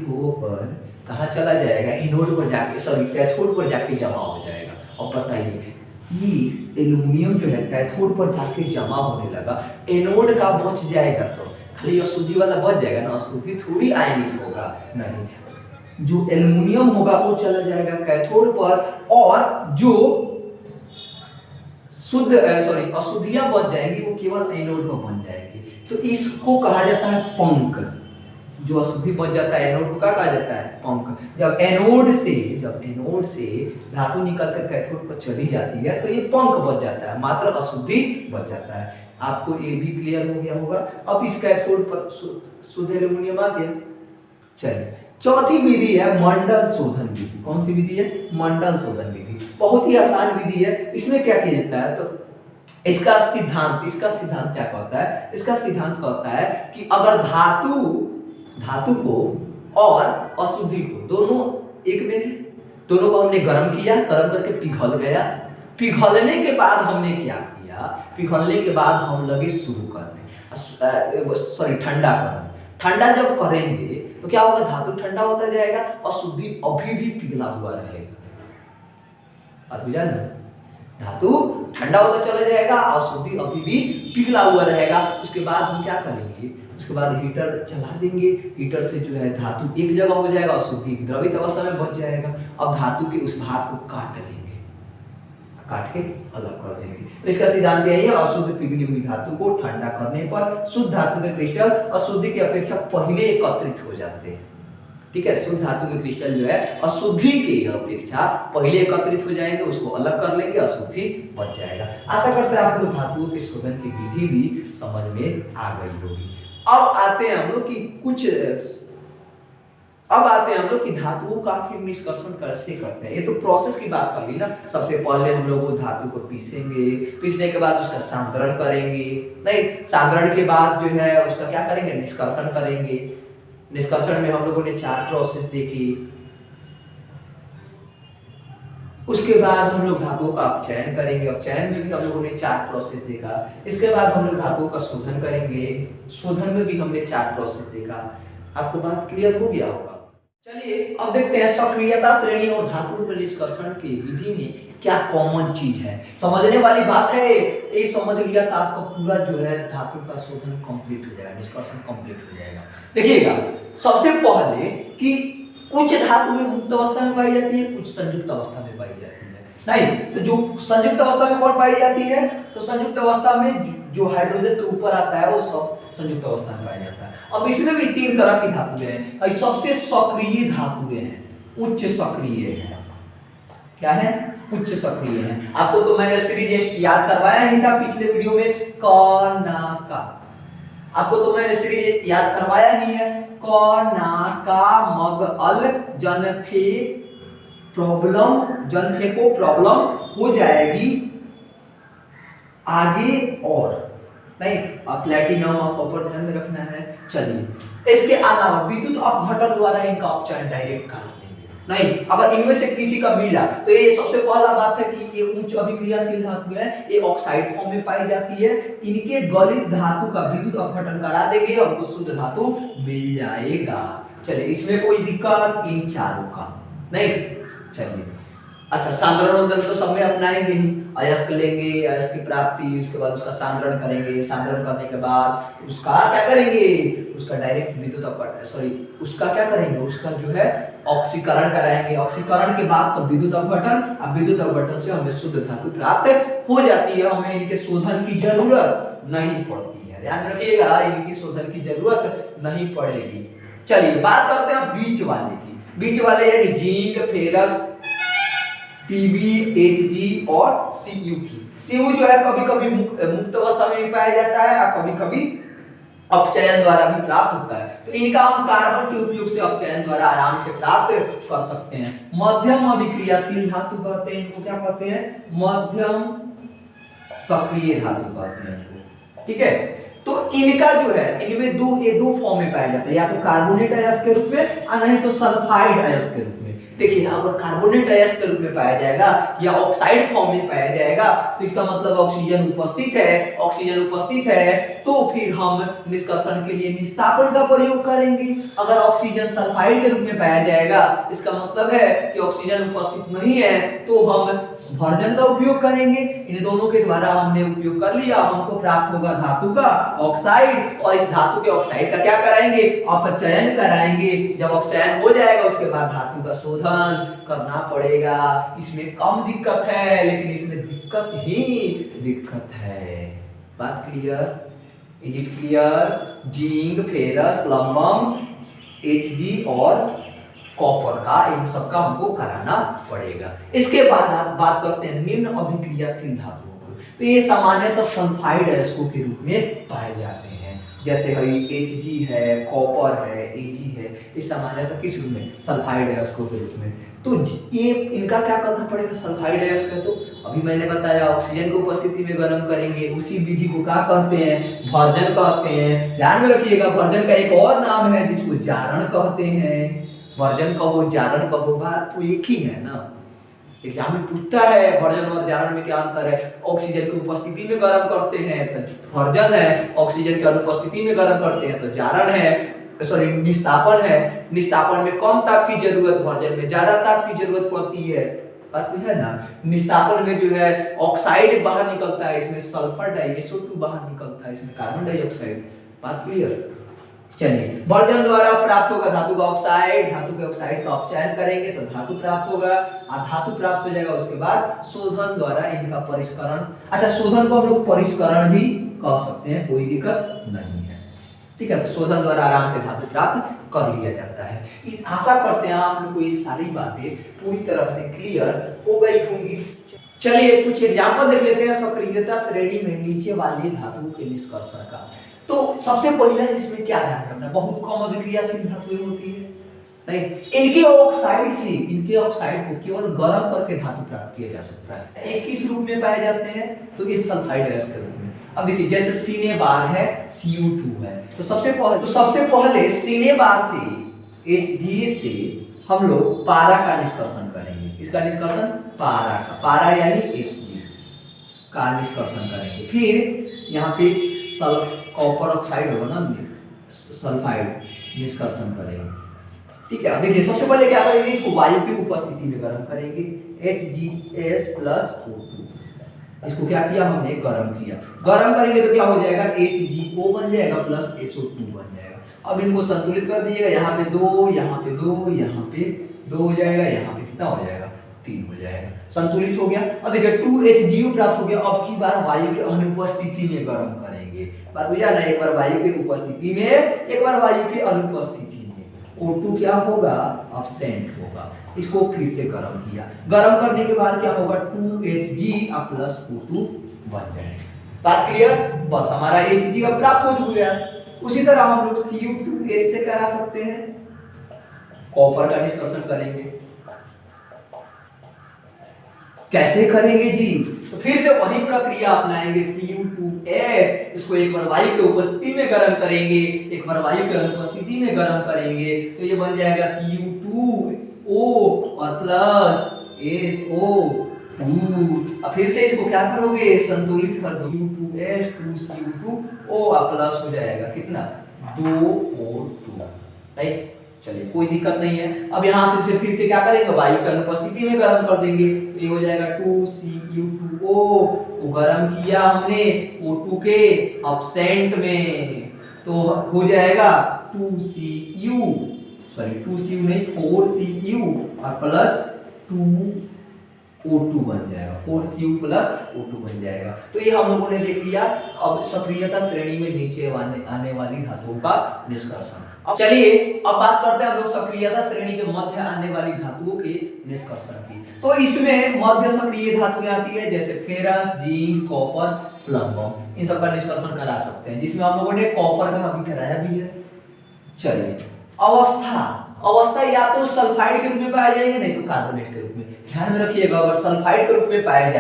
होकर कहाँ चला जाएगा, एनोड पर जाके, सॉरी कैथोड पर जाके जमा हो जाएगा। और बताइए ये एल्युमिनियम जो है कैथोड पर जाके जमा होने लगा, एनोड का बच जाएगा तो खाली अशुद्धि वाला बच जाएगा ना, अशुद्धि थोड़ी आयनित होगा, नहीं, जो एल्युमिनियम होगा वो चला जाएगा कैथोड पर, और जो अशुद्धियां बच जाएंगी वो केवल एनोड में बन जाएगी। तो इसको कहा जाता है पंख। जो अशुद्धि बच जाता है एनोड को क्या कहा जाता है, पंख। जब एनोड से धातु निकलकर कैथोड पर चली जाती है तो ये पंख बच जाता है, मात्र अशुद्धि बच जाता है। आपको ये भी क्लियर हो गया होगा। अब इस कैथोड पर शुद्ध एल्युमिनियम आ गया। चलिए चौथी विधि है मंडल शोधन विधि। कौन सी विधि है, मंडल शोधन विधि। बहुत ही आसान विधि है। इसमें क्या किया जाता है, तो इसका सिद्धांत क्या कहता है, इसका सिद्धांत कहता है कि अगर धातु को और अशुद्धि को दोनों एक में, दोनों को हमने गर्म किया, गर्म करके पिघल गया, पिघलने के बाद हमने क्या किया, पिघलने के बाद हम लगे शुरू करने, ठंडा करने। ठंडा जब करेंगे तो क्या होगा, धातु ठंडा होता जाएगा, अशुद्धि अभी भी पिघला हुआ रहेगा। बात बुझा ना, धातु ठंडा होता चला जाएगा, अशुद्धि अभी भी पिघला हुआ रहेगा। उसके बाद हम क्या करेंगे, उसके बाद हीटर चला देंगे, हीटर से जो है धातु एक जगह हो जाएगा, अशुद्धि द्रवित अवस्था में बच जाएगा। अब धातु के उस भाग को काट लेंगे, काट के अलग कर देंगे। तो इसका सिद्धांत यही है, अशुद्ध पिघली हुई धातु को ठंडा करने पर शुद्ध धातु के क्रिस्टल अशुद्धि की अपेक्षा पहले एकत्रित हो जाते हैं। ठीक है, शुद्ध धातु के क्रिस्टल जो है अशुद्धि की अपेक्षा पहले एकत्रित हो जाएंगे, उसको अलग कर लेंगे, अशुद्धि बच जाएगा। आशा करते हैं आपको धातुओं के शोधन की विधि भी समझ में आ गई होगी। अब आते हैं हम लोग कि धातुओं का आखिर निष्कर्षण कैसे करते हैं। ये तो प्रोसेस की बात कर ली ना। सबसे पहले हम लोग वो धातु को पीसेंगे, पीसने के बाद उसका सांद्रण करेंगे, नहीं सांद्रण के बाद जो है उसका क्या करेंगे, निष्कर्षण करेंगे। निष्कर्षण में हम लोगों ने 4 प्रोसेस देखी। उसके बाद हम लोग धातुओं का अपचयन करेंगे, अपचयन में भी हम लोगों ने 4 प्रोसेस देखा। इसके बाद हम लोग धातुओं का शोधन करेंगे, शोधन में भी हमने 4 प्रोसेस देखा। आपको बात क्लियर हो गया होगा। चलिए अब देखते हैं सक्रियता श्रेणी और धातुओं के निष्कर्षण की विधि में क्या कॉमन चीज है। समझने वाली बात है, ये समझ लिया तो आपका पूरा जो है धातु का शोधन कंप्लीट हो जाएगा, निष्कर्षण कंप्लीट हो जाएगा। देखिएगा सबसे पहले कि कुछ धातुएं मुक्त अवस्था में पाई जाती है, कुछ संयुक्त अवस्था में पाई जाती है। नहीं तो जो संयुक्त अवस्था में कौन पाई जाती है, तो संयुक्त अवस्था में जो हाइड्रोजन के ऊपर आता है वो सब संयुक्त अवस्था में पाया जाता है। अब इसमें भी तीन तरह की धातुएं हैं, और सबसे सक्रिय धातुएं हैं, उच्च सक्रिय है। क्या है? उच्च सक्रिय है। आपको तो मैंने सीरीज याद करवाया ही था पिछले वीडियो में, क ना का। आपको तो मैंने सीरीज याद करवाया ही है, क ना का मग अल जनफे प्रॉब्लम, जनफे को प्रॉब्लम हो जाएगी आगे और नहीं, प्लैटिनम और कॉपर ध्यान में रखना है। चलिए इसके अलावा विद्युत अपघटन द्वारा इनका अपचयन डायरेक्ट करा देंगे। नहीं अगर इनमें से किसी का मिला तो ये सबसे पहला बात है कि ये उच्च अभिक्रियाशील धातु है, ये ऑक्साइड फॉर्म में पाई जाती है। इनके गलित धातु का विद्युत अपघटन करा देंगे और हमको शुद्ध धातु मिल जाएगा। चलिए इसमें कोई दिक्कत इन चारों का नहीं। चलिए अच्छा, सांद्रण तो सब में अपनाएंगे ही, अयस्क लेंगे, अयस्क की प्राप्ति, उसके बाद उसका सांद्रण करेंगे, सांद्रण करने के बाद उसका क्या करेंगे, उसका डायरेक्ट विद्युत अपघटन, सॉरी उसका क्या करेंगे, उसका जो है ऑक्सीकरण कराएंगे। ऑक्सीकरण के बाद तो विद्युत अपघटन, अब विद्युत अपघटन से हमें शुद्ध धातु प्राप्त हो जाती है, हमें इनके शोधन की जरूरत नहीं पड़ती है। ध्यान रखिएगा इनकी शोधन की जरूरत नहीं पड़ेगी। चलिए बात करते हैं बीच वाले की। बीच वाले यानी जिंक, फेरस, पीबी, एचजी और सीयू की। सीयू जो है कभी कभी मुक्त अवस्था में भी पाया जाता है और कभी कभी अपचयन द्वारा भी प्राप्त होता है। तो इनका हम कार्बन के उपयोग से अपचयन द्वारा आराम से प्राप्त कर सकते हैं। मध्यम अभिक्रियाशील धातु कहते हैं इनको, क्या कहते हैं, मध्यम सक्रिय धातु कहते हैं इनको। ठीक है, तो इनका जो है इनमें दो फॉर्म में पाया जाता है, या तो कार्बोनेट अयस्क के रूप में और नहीं तो सल्फाइड अयस्क के रूप में। देखिए अगर कार्बोनेट अयस्क के रूप में पाया जाएगा या ऑक्साइड फॉर्म में पाया जाएगा तो इसका मतलब ऑक्सीजन उपस्थित है। ऑक्सीजन उपस्थित है तो फिर हम निष्कर्षण के लिए निस्तापन का प्रयोग करेंगे। अगर ऑक्सीजन सल्फाइड के रूप में पाया जाएगा इसका मतलब है कि ऑक्सीजन उपस्थित नहीं है तो हम भर्जन का उपयोग करेंगे। इन दोनों के द्वारा हमने उपयोग कर लिया, हमको प्राप्त होगा धातु का ऑक्साइड, और इस धातु के ऑक्साइड का क्या कराएंगे, अपचयन कराएंगे। जब अपचयन हो जाएगा उसके बाद धातु का शोधन करना पड़ेगा। इसमें कम दिक्कत है लेकिन इसमें दिक्कत ही दिक्कत है। बात clear? Is it clear? Zinc, ferrous, plumbum, Hg और कॉपर का, इन सब का हमको कराना पड़ेगा। इसके बाद आप बात करते हैं निम्न अभिक्रियाशील धातुओं को। तो ये सामान्यतः सल्फाइड अयस्कों के रूप में पाए जाते हैं, जैसे एचजी है, कॉपर है, एजी है, ये सामान्यतः किस रूप में, सल्फाइड अयस्कों के रूप में। तो ये इनका क्या करना पड़ेगा, सल्फाइड अयस्क है तो अभी मैंने बताया ऑक्सीजन की उपस्थिति में गर्म करेंगे। उसी विधि को क्या कहते हैं, भर्जन कहते हैं। ध्यान में रखिएगा भर्जन का एक और नाम है जिसको जारण कहते हैं। भर्जन कहो जारण कहो बात तो एक ही है ना। एग्जाम में पूछता है भर्जन और जारण में क्या अंतर है। ऑक्सीजन की उपस्थिति में गर्म करते हैं तो भर्जन है, ऑक्सीजन की अनुपस्थिति में गर्म करते हैं तो जारण है, सॉरी निस्तापन है। निस्तापन में कम ताप की जरूरत, भर्जन में ज्यादा ताप की जरूरत पड़ती है। बात बुझा ना। निस्तापन में जो है ऑक्साइड बाहर निकलता है, इसमें सल्फर डाइऑक्साइड बाहर निकलता है, इसमें कार्बन डाइऑक्साइड। बात क्लियर? चलिए भर्जन द्वारा प्राप्त होगा धातु का ऑक्साइड, धातु के ऑक्साइड का अपचयन करेंगे तो धातु प्राप्त होगा, और धातु प्राप्त हो जाएगा उसके बाद शोधन द्वारा इनका परिष्करण। अच्छा शोधन को हम लोग परिष्करण भी कह सकते हैं, कोई दिक्कत नहीं है। ठीक है, तो शोधन द्वारा आराम से धातु प्राप्त कर लिया जाता है। आशा करते हैं आप लोग को ये सारी बातें पूरी तरह से क्लियर हो गई होंगी। चलिए कुछ एग्जांपल देख लेते हैं सक्रियता श्रेणी में नीचे वाले धातुओं के निष्कर्षण का। तो सबसे पहले इसमें क्या ध्यान रखना, बहुत कम अभिक्रियाशील धातुएं होती है। नहीं, इनके ऑक्साइड को केवल गर्म करके धातु प्राप्त किया जा सकता है। एक किस रूप में पाए जाते हैं, तो इस सल्फाइड अयस्क के रूप में। अब देखिए जैसे सीने बार है, Cu2 है, तो सबसे पहले सीने बार से Hg से हम लोग पारा का निष्कर्षण करेंगे। इसका निष्कर्षण पारा का, पारा यानी Hg का निष्कर्षण करेंगे। फिर यहाँ पे कॉपर ऑक्साइड होगा ना, सल्फाइड निष्कर्षण करेंगे। ठीक है। अब देखिए सबसे पहले क्या करेंगे, इसको वायु की उपस्थिति में गर्म करेंगे, HgS+O2। इसको क्या किया हमने, गर्म किया। गर्म करेंगे तो क्या हो जाएगा, HgO बन जाएगा प्लस SO2 बन जाएगा। अब इनको संतुलित कर दीजिएगा, यहाँ पे 2, यहाँ पे 2, यहाँ पे 2 हो जाएगा, यहाँ पे कितना हो जाएगा, 3 हो जाएगा। संतुलित हो गया। अब देखिए 2HgO प्राप्त हो गया। अब की बार वायु के अनुपस्थिति में गर्म करेंगे। बात बुझा ना, एक बार वायु की उपस्थिति में, एक बार वायु की अनुपस्थिति में। O2 क्या होगा, अब्सेंट होगा। इसको फिर से गर्म किया। गर्म करने के बाद क्या होगा, 2Hg+O2 बन जाएगा। बात क्लियर। बस हमारा Hg अब प्राप्त हो गया। उसी तरह हम लोग Cu2S से करा सकते हैं, कॉपर का निष्कर्षण करेंगे। कैसे करेंगे जी, तो फिर से वही प्रक्रिया अपनाएंगे, Cu2S। इसको एक बार वायु की उपस्थिति में गर्म करेंगे, एक बार वायु की अनुपस्थिति में गर्म करेंगे, तो ये बन जाएगा Cu2O और प्लस SO2। अब फिर से इसको क्या करोगे, संतुलित कर दो, Cu2S 2Cu2O और प्लस हो जाएगा कितना, 2O2। राइट, चलिए कोई दिक्कत नहीं है। अब यहाँ फिर से क्या करेंगे, वायु की अनुपस्थिति में गर्म कर देंगे, तो ये हो जाएगा 2Cu2O। तो गर्म किया हमने O2 के अब्सेंट में, तो हो जाएगा 2Cu नहीं 4Cu और प्लस 2O2 बन जाएगा, 4Cu प्लस O2 बन जाएगा। तो ये हम लोगों ने देख लिया अब सक्रियता श्रेणी में नीचे आने वाली धातुओं का निष्कर्षण। अब चलिए अब बात करते हैं हम लोग सक्रियता श्रेणी के मध्य आने वाली धातुओं के निष्कर्षण की। तो इसमें मध्य सक्रिय धातुएं आती है, जैसे फेरस, जिंक, कॉपर, प्लम्बम, इन सब का निष्कर्षण करा सकते हैं, जिसमें हम लोगों ने कॉपर का अभी कराया भी है। चलिए अवस्था या तो सल्फाइड के रूप में पाए जाएंगे, नहीं तो कार्बोनेट के रूप में। ध्यान में रखिएगा, अगर सल्फाइड के रूप में पाए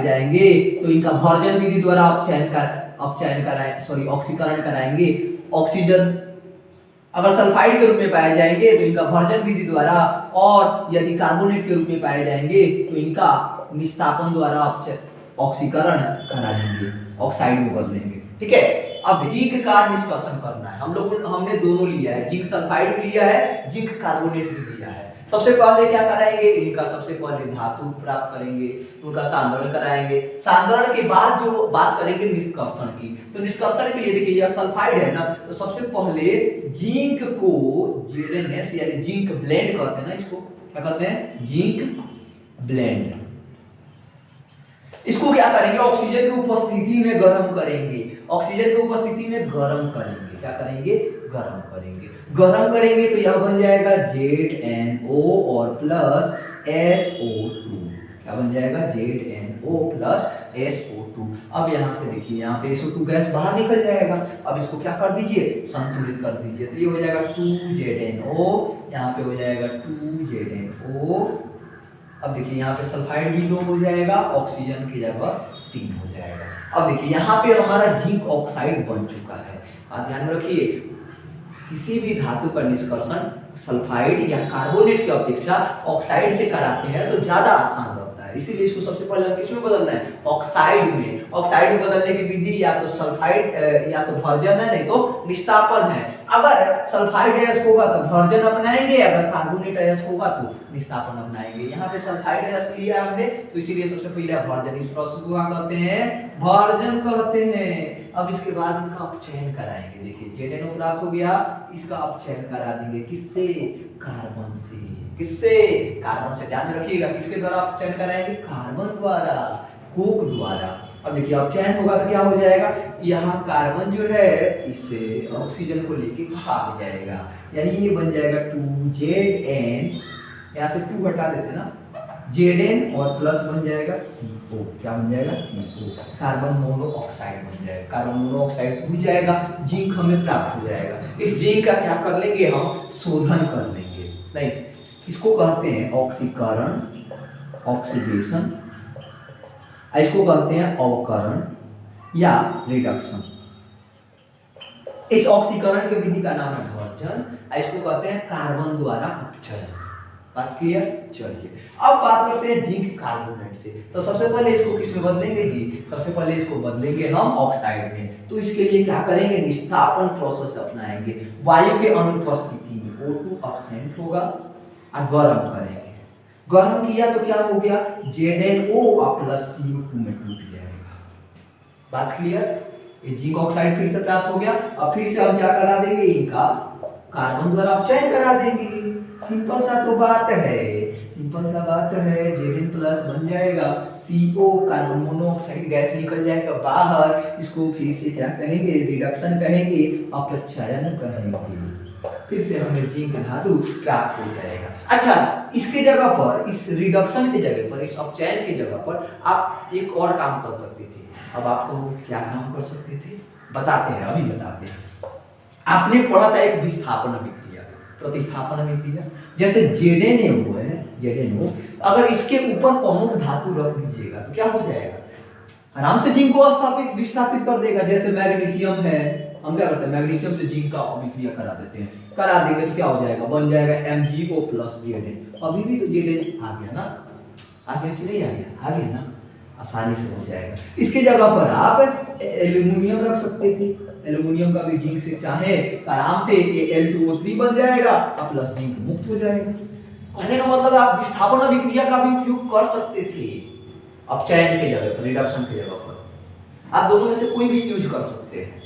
जाएंगे, तो इनका भर्जन विधि द्वारा ऑक्सीकरण कराएंगे ऑक्सीजन। अगर सल्फाइड के रूप में पाए जाएंगे तो इनका भर्जन विधि द्वारा, और यदि कार्बोनेट के रूप में पाए जाएंगे तो इनका निस्तापन द्वारा ऑक्सीकरण कराएंगे, ऑक्साइड में बदलेंगे। ठीक है। अब जिंक का निष्कर्षण करना है, हमने दोनों लिया है, जिंक सल्फाइड भी लिया है, जिंक कार्बोनेट भी लिया है। सबसे पहले क्या कराएंगे, इनका सबसे पहले धातु प्राप्त करेंगे, उनका सांद्रण कराएंगे। सांद्रण के बाद जो बात करेंगे निष्कर्षण की, तो निष्कर्षण के लिए देखिए यह सल्फाइड है ना, तो सबसे पहले जिंक को ZnS यानी जिंक ब्लेंड कहते हैं ना, इसको क्या कहते हैं, जिंक ब्लेंड। इसको क्या करेंगे, ऑक्सीजन की उपस्थिति में गर्म करेंगे, ऑक्सीजन की उपस्थिति में गर्म करेंगे। क्या करेंगे, गर्म करेंगे तो यह बन जाएगा ZnO और प्लस SO2। क्या बन जाएगा, ZnO प्लस SO2। अब यहाँ से देखिए, यहाँ पे SO2 गैस बाहर निकल जाएगा। अब इसको क्या कर दीजिए, संतुलित कर दीजिए, तो ये हो जाएगा 2ZnO, यहाँ पे हो जाएगा 2ZnO। अब देखिए यहाँ पे सल्फाइड भी 2 हो जाएगा, ऑक्सीजन की जगह 3 हो जाएगा। अब देखिए यहाँ पे हमारा जिंक ऑक्साइड बन चुका है। आप ध्यान रखिए, किसी भी धातु का निष्कर्षण सल्फाइड या कार्बोनेट की अपेक्षा ऑक्साइड से कराते हैं तो ज्यादा आसान रहता है, इसीलिए इसको सबसे पहले हम किसमें बदलना है, ऑक्साइड में। ऑक्साइड में बदलने की विधि या तो सल्फाइड या तो भर्जन है, नहीं तो निस्तापन है। अगर सल्फाइड अयस्क होगा तो भर्जन अपनाएंगे, अगर कार्बोनेट अयस्क होगा तो निस्तापन अपनाएंगे। यहाँ पे सल्फाइड अयस्क लिया हमने, तो इसीलिए सबसे पहले भर्जन, इस प्रोसेस को क्या कहते हैं, भर्जन कहते हैं। अब इसके बाद इनका अपचयन कराएंगे। देखिए ZnO प्राप्त हो गया, इसका अपचयन करा देंगे, किससे, कार्बन से। किससे, कार्बन से। ध्यान में रखिएगा, किसके द्वारा अपचयन कराएंगे, कार्बन द्वारा, कोक द्वारा। अब देखिए अपचयन होगा तो क्या हो जाएगा, यहाँ कार्बन जो है इससे ऑक्सीजन को लेके भाग जाएगा, यानी ये बन जाएगा 2Zn, यहाँ से 2 हटा देते ना, Zn और प्लस बन जाएगा CO। क्या बन जाएगा, CO, कार्बन मोनोऑक्साइड बन जाएगा। कार्बन मोनोऑक्साइड बुझ जाएगा, जिंक हमें प्राप्त हो जाएगा। इस जिंक का क्या कर लेंगे, हम शोधन कर लेंगे। नहीं, इसको कहते हैं ऑक्सीकरण, ऑक्सीडेशन, इसको कहते हैं अवकरण या रिडक्शन। इस ऑक्सीकरण की विधि का नाम है भर्जन, इसको कहते हैं कार्बन द्वारा अपचयन। बात क्लियर। चलिए अब बात करते हैं जिंक कार्बोनेट से। तो सबसे पहले इसको किस में बदलेंगे जी, सबसे पहले इसको बदलेंगे हम ऑक्साइड में। तो इसके लिए क्या करेंगे, निष्स्थापन प्रोसेस अपनाएंगे। वायु के अनुपस्थिति में O2 एब्सेंट होगा और गर्म करेंगे। गर्म किया तो क्या हो गया, ZnO प्लस CO2 में टूट जाएगा। बात क्लियर। ये जिंक ऑक्साइड फिर से प्राप्त हो गया। अब फिर से हम क्या करा देंगे, इनका कार्बन द्वारा अपचयन करा देंगे। सिंपल सा तो बात है, सिंपल सा बात है। Zn प्लस बन जाएगा CO, कार्बन मोनोऑक्साइड गैस निकल जाएगा बाहर। इसको फिर से क्या कहेंगे, रिडक्शन कहेंगे, अपचयन कहेंगे। फिर से हमें जिंक धातु प्राप्त हो जाएगा। अच्छा, इसके जगह पर, इस रिडक्शन के जगह पर, इस अपचयन के जगह पर आप एक और काम कर सकते थे। अब आप कहोगे क्या काम कर सकते थे, बताते हैं, अभी बताते हैं। आपने पढ़ा था एक विस्थापन अभिक्रिया, प्रतिस्थापन अभिक्रिया। जैसे ZnO है, ZnO अगर इसके ऊपर प्रमुख धातु रख दीजिएगा तो क्या हो जाएगा, आराम से जिंक को स्थापित विस्थापित कर देगा। जैसे मैग्नीशियम है, हम क्या करते हैं, मैग्नीशियम से जिंक का अभिक्रिया करा देते हैं, करा देंगे तो क्या हो जाएगा, बन जाएगा MgO प्लस Zn। अभी भी तो Zn आ गया ना, आ गया कि नहीं आ गया, आ गया ना, आसानी से हो जाएगा। इसके जगह पर आप एल्यूमिनियम रख सकते थे। एल्यूमिनियम का भी जिंक से चाहे तो आराम से Al2O3 बन जाएगा और प्लस जिंक मुक्त हो जाएगा। कहने का मतलब आप विस्थापन अभिक्रिया का भी उपयोग कर सकते थे, अपचयन के जगह पर, रिडक्शन के जगह पर। आप दोनों में से कोई भी यूज कर सकते हैं।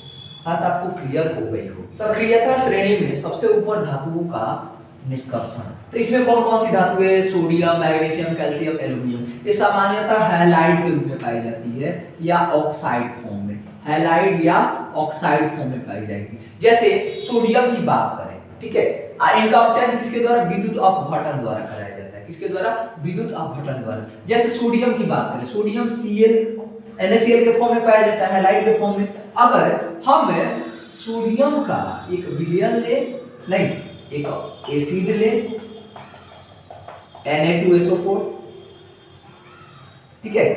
बात आपको क्लियर हो गई हो। सक्रियता श्रेणी में सबसे ऊपर धातुओं का निष्कर्षण। तो इसमें कौन कौन सी धातु है, सोडियम, मैग्नीशियम, कैल्शियम, एल्यूमिनियम। ये सामान्यतः हैलाइड के रूप में पाई जाती है या ऑक्साइड फॉर्म में, हैलाइड या ऑक्साइड फॉर्म में पाई जाएगी। जैसे सोडियम की बात करें, ठीक है, इनका अपचयन किसके द्वारा, विद्युत अपघटन द्वारा कराया जाता है। किसके द्वारा, विद्युत अपघटन द्वारा। जैसे सोडियम की बात करें, सोडियम Cl NaCl के फॉर्म में पाया जाता है, हैलाइड के फॉर्म में। अगर हम सोडियम का एक विलयन ले, नहीं एक एसिड ले, Na2SO4, ठीक है,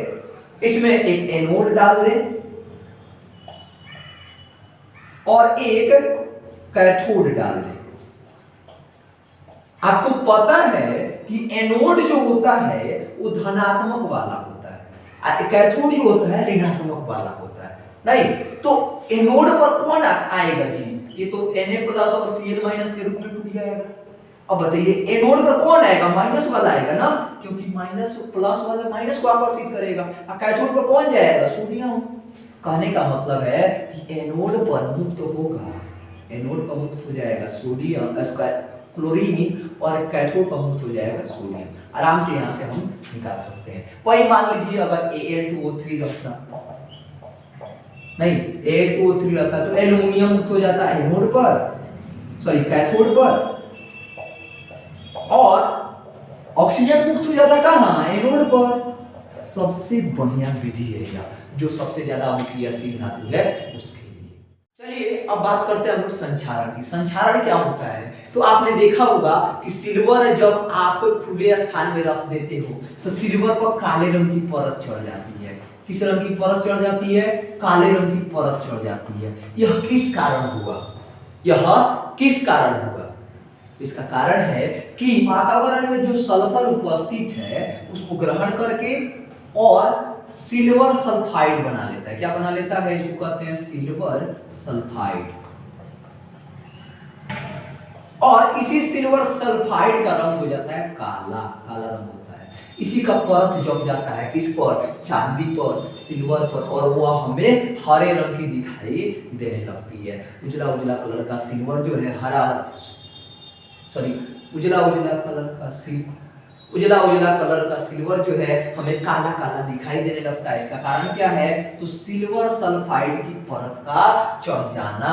इसमें एक एनोड डाल दे और एक कैथोड डाल दे। आपको पता है कि एनोड जो होता है वो धनात्मक वाला होता है, कैथोड जो होता है ऋणात्मक वाला होता है। नहीं तो एनोड पर कौन आएगा जी, ये तो Na प्लस और Cl माइनस के रूप में टूट जाएगा। अब बताइए एनोड पर कौन आएगा, माइनस वाला आएगा ना, क्योंकि माइनस प्लस वाला माइनस को आकर्षित करेगा। और कैथोड पर कौन जाएगा, सोडियम। कहने का मतलब है कि एनोड पर मुक्त होगा, एनोड पर मुक्त हो जाएगा सोडियम, क्लोरीन, और कैथोड पर मुक्त हो जाएगा सोडियम। आराम से यहाँ से हम निकाल सकते हैं। वही मान लीजिए अगर Al2O3 रखता, नहीं Al2O3 रहता तो एल्यूमिनियम मुक्त हो जाता है एनोड पर, सॉरी कैथोड पर, और ऑक्सीजन मुक्त हो जाता कहाँ, एनोड पर। सबसे बढ़िया विधि है यह, जो सबसे ज्यादा अभिक्रियाशील धातु है उसके लिए। चलिए अब बात करते हैं हम लोग संक्षारण की। संक्षारण क्या होता है, तो आपने देखा होगा कि सिल्वर जब आप खुले स्थान में रख देते हो तो सिल्वर पर काले रंग की परत चढ़ जाती है। किस रंग की परत चढ़ जाती है, काले रंग की परत चढ़ जाती है। यह किस कारण हुआ, यह किस कारण हुआ, इसका कारण है कि वातावरण में जो सल्फर उपस्थित है उसको ग्रहण करके और सिल्वर सल्फाइड बना लेता है। क्या बना लेता है, इसको कहते हैं सिल्वर सल्फाइड। और इसी सिल्वर सल्फाइड का रंग हो जाता है काला, काला रंग होता है। इसी का परत जम जाता है किस पर, चांदी पर, सिल्वर पर, और वह हमें हरे रंग की दिखाई देने लगती है। उजला उजला कलर का सिल्वर जो है, हरा सॉरी उजला उजला कलर का सिल्वर जो है हमें काला काला दिखाई देने लगता है। इसका कारण क्या है, तो सिल्वर सल्फाइड की परत का चढ़ जाना।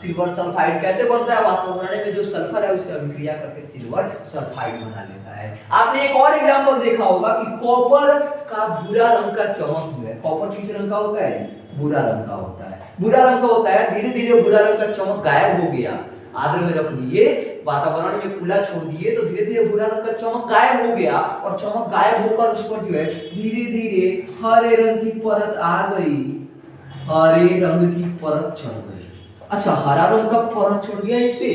सिल्वर सल्फाइड कैसे बनता है, वातावरण में जो सल्फर है उससे अभिक्रिया करके सिल्वर सल्फाइड बना लेता है। आपने एक और एग्जांपल देखा होगा कि कॉपर का भूरा रंग का चमक जो है, कॉपर किस रंग का होता है, भूरा रंग का होता है, भूरा रंग का होता है। धीरे धीरे भूरा रंग का चमक गायब हो गया, आद्र में रख दिए, वातावरण में खुला छोड़ दिए तो धीरे धीरे भूरा रंग का चमक गायब हो गया, और चमक गायब होकर उस पर जो है धीरे धीरे हरे रंग की परत आ गई, हरे रंग की परत चढ़ गई। अच्छा, हरा रंग का परत चढ़ गया इस पे।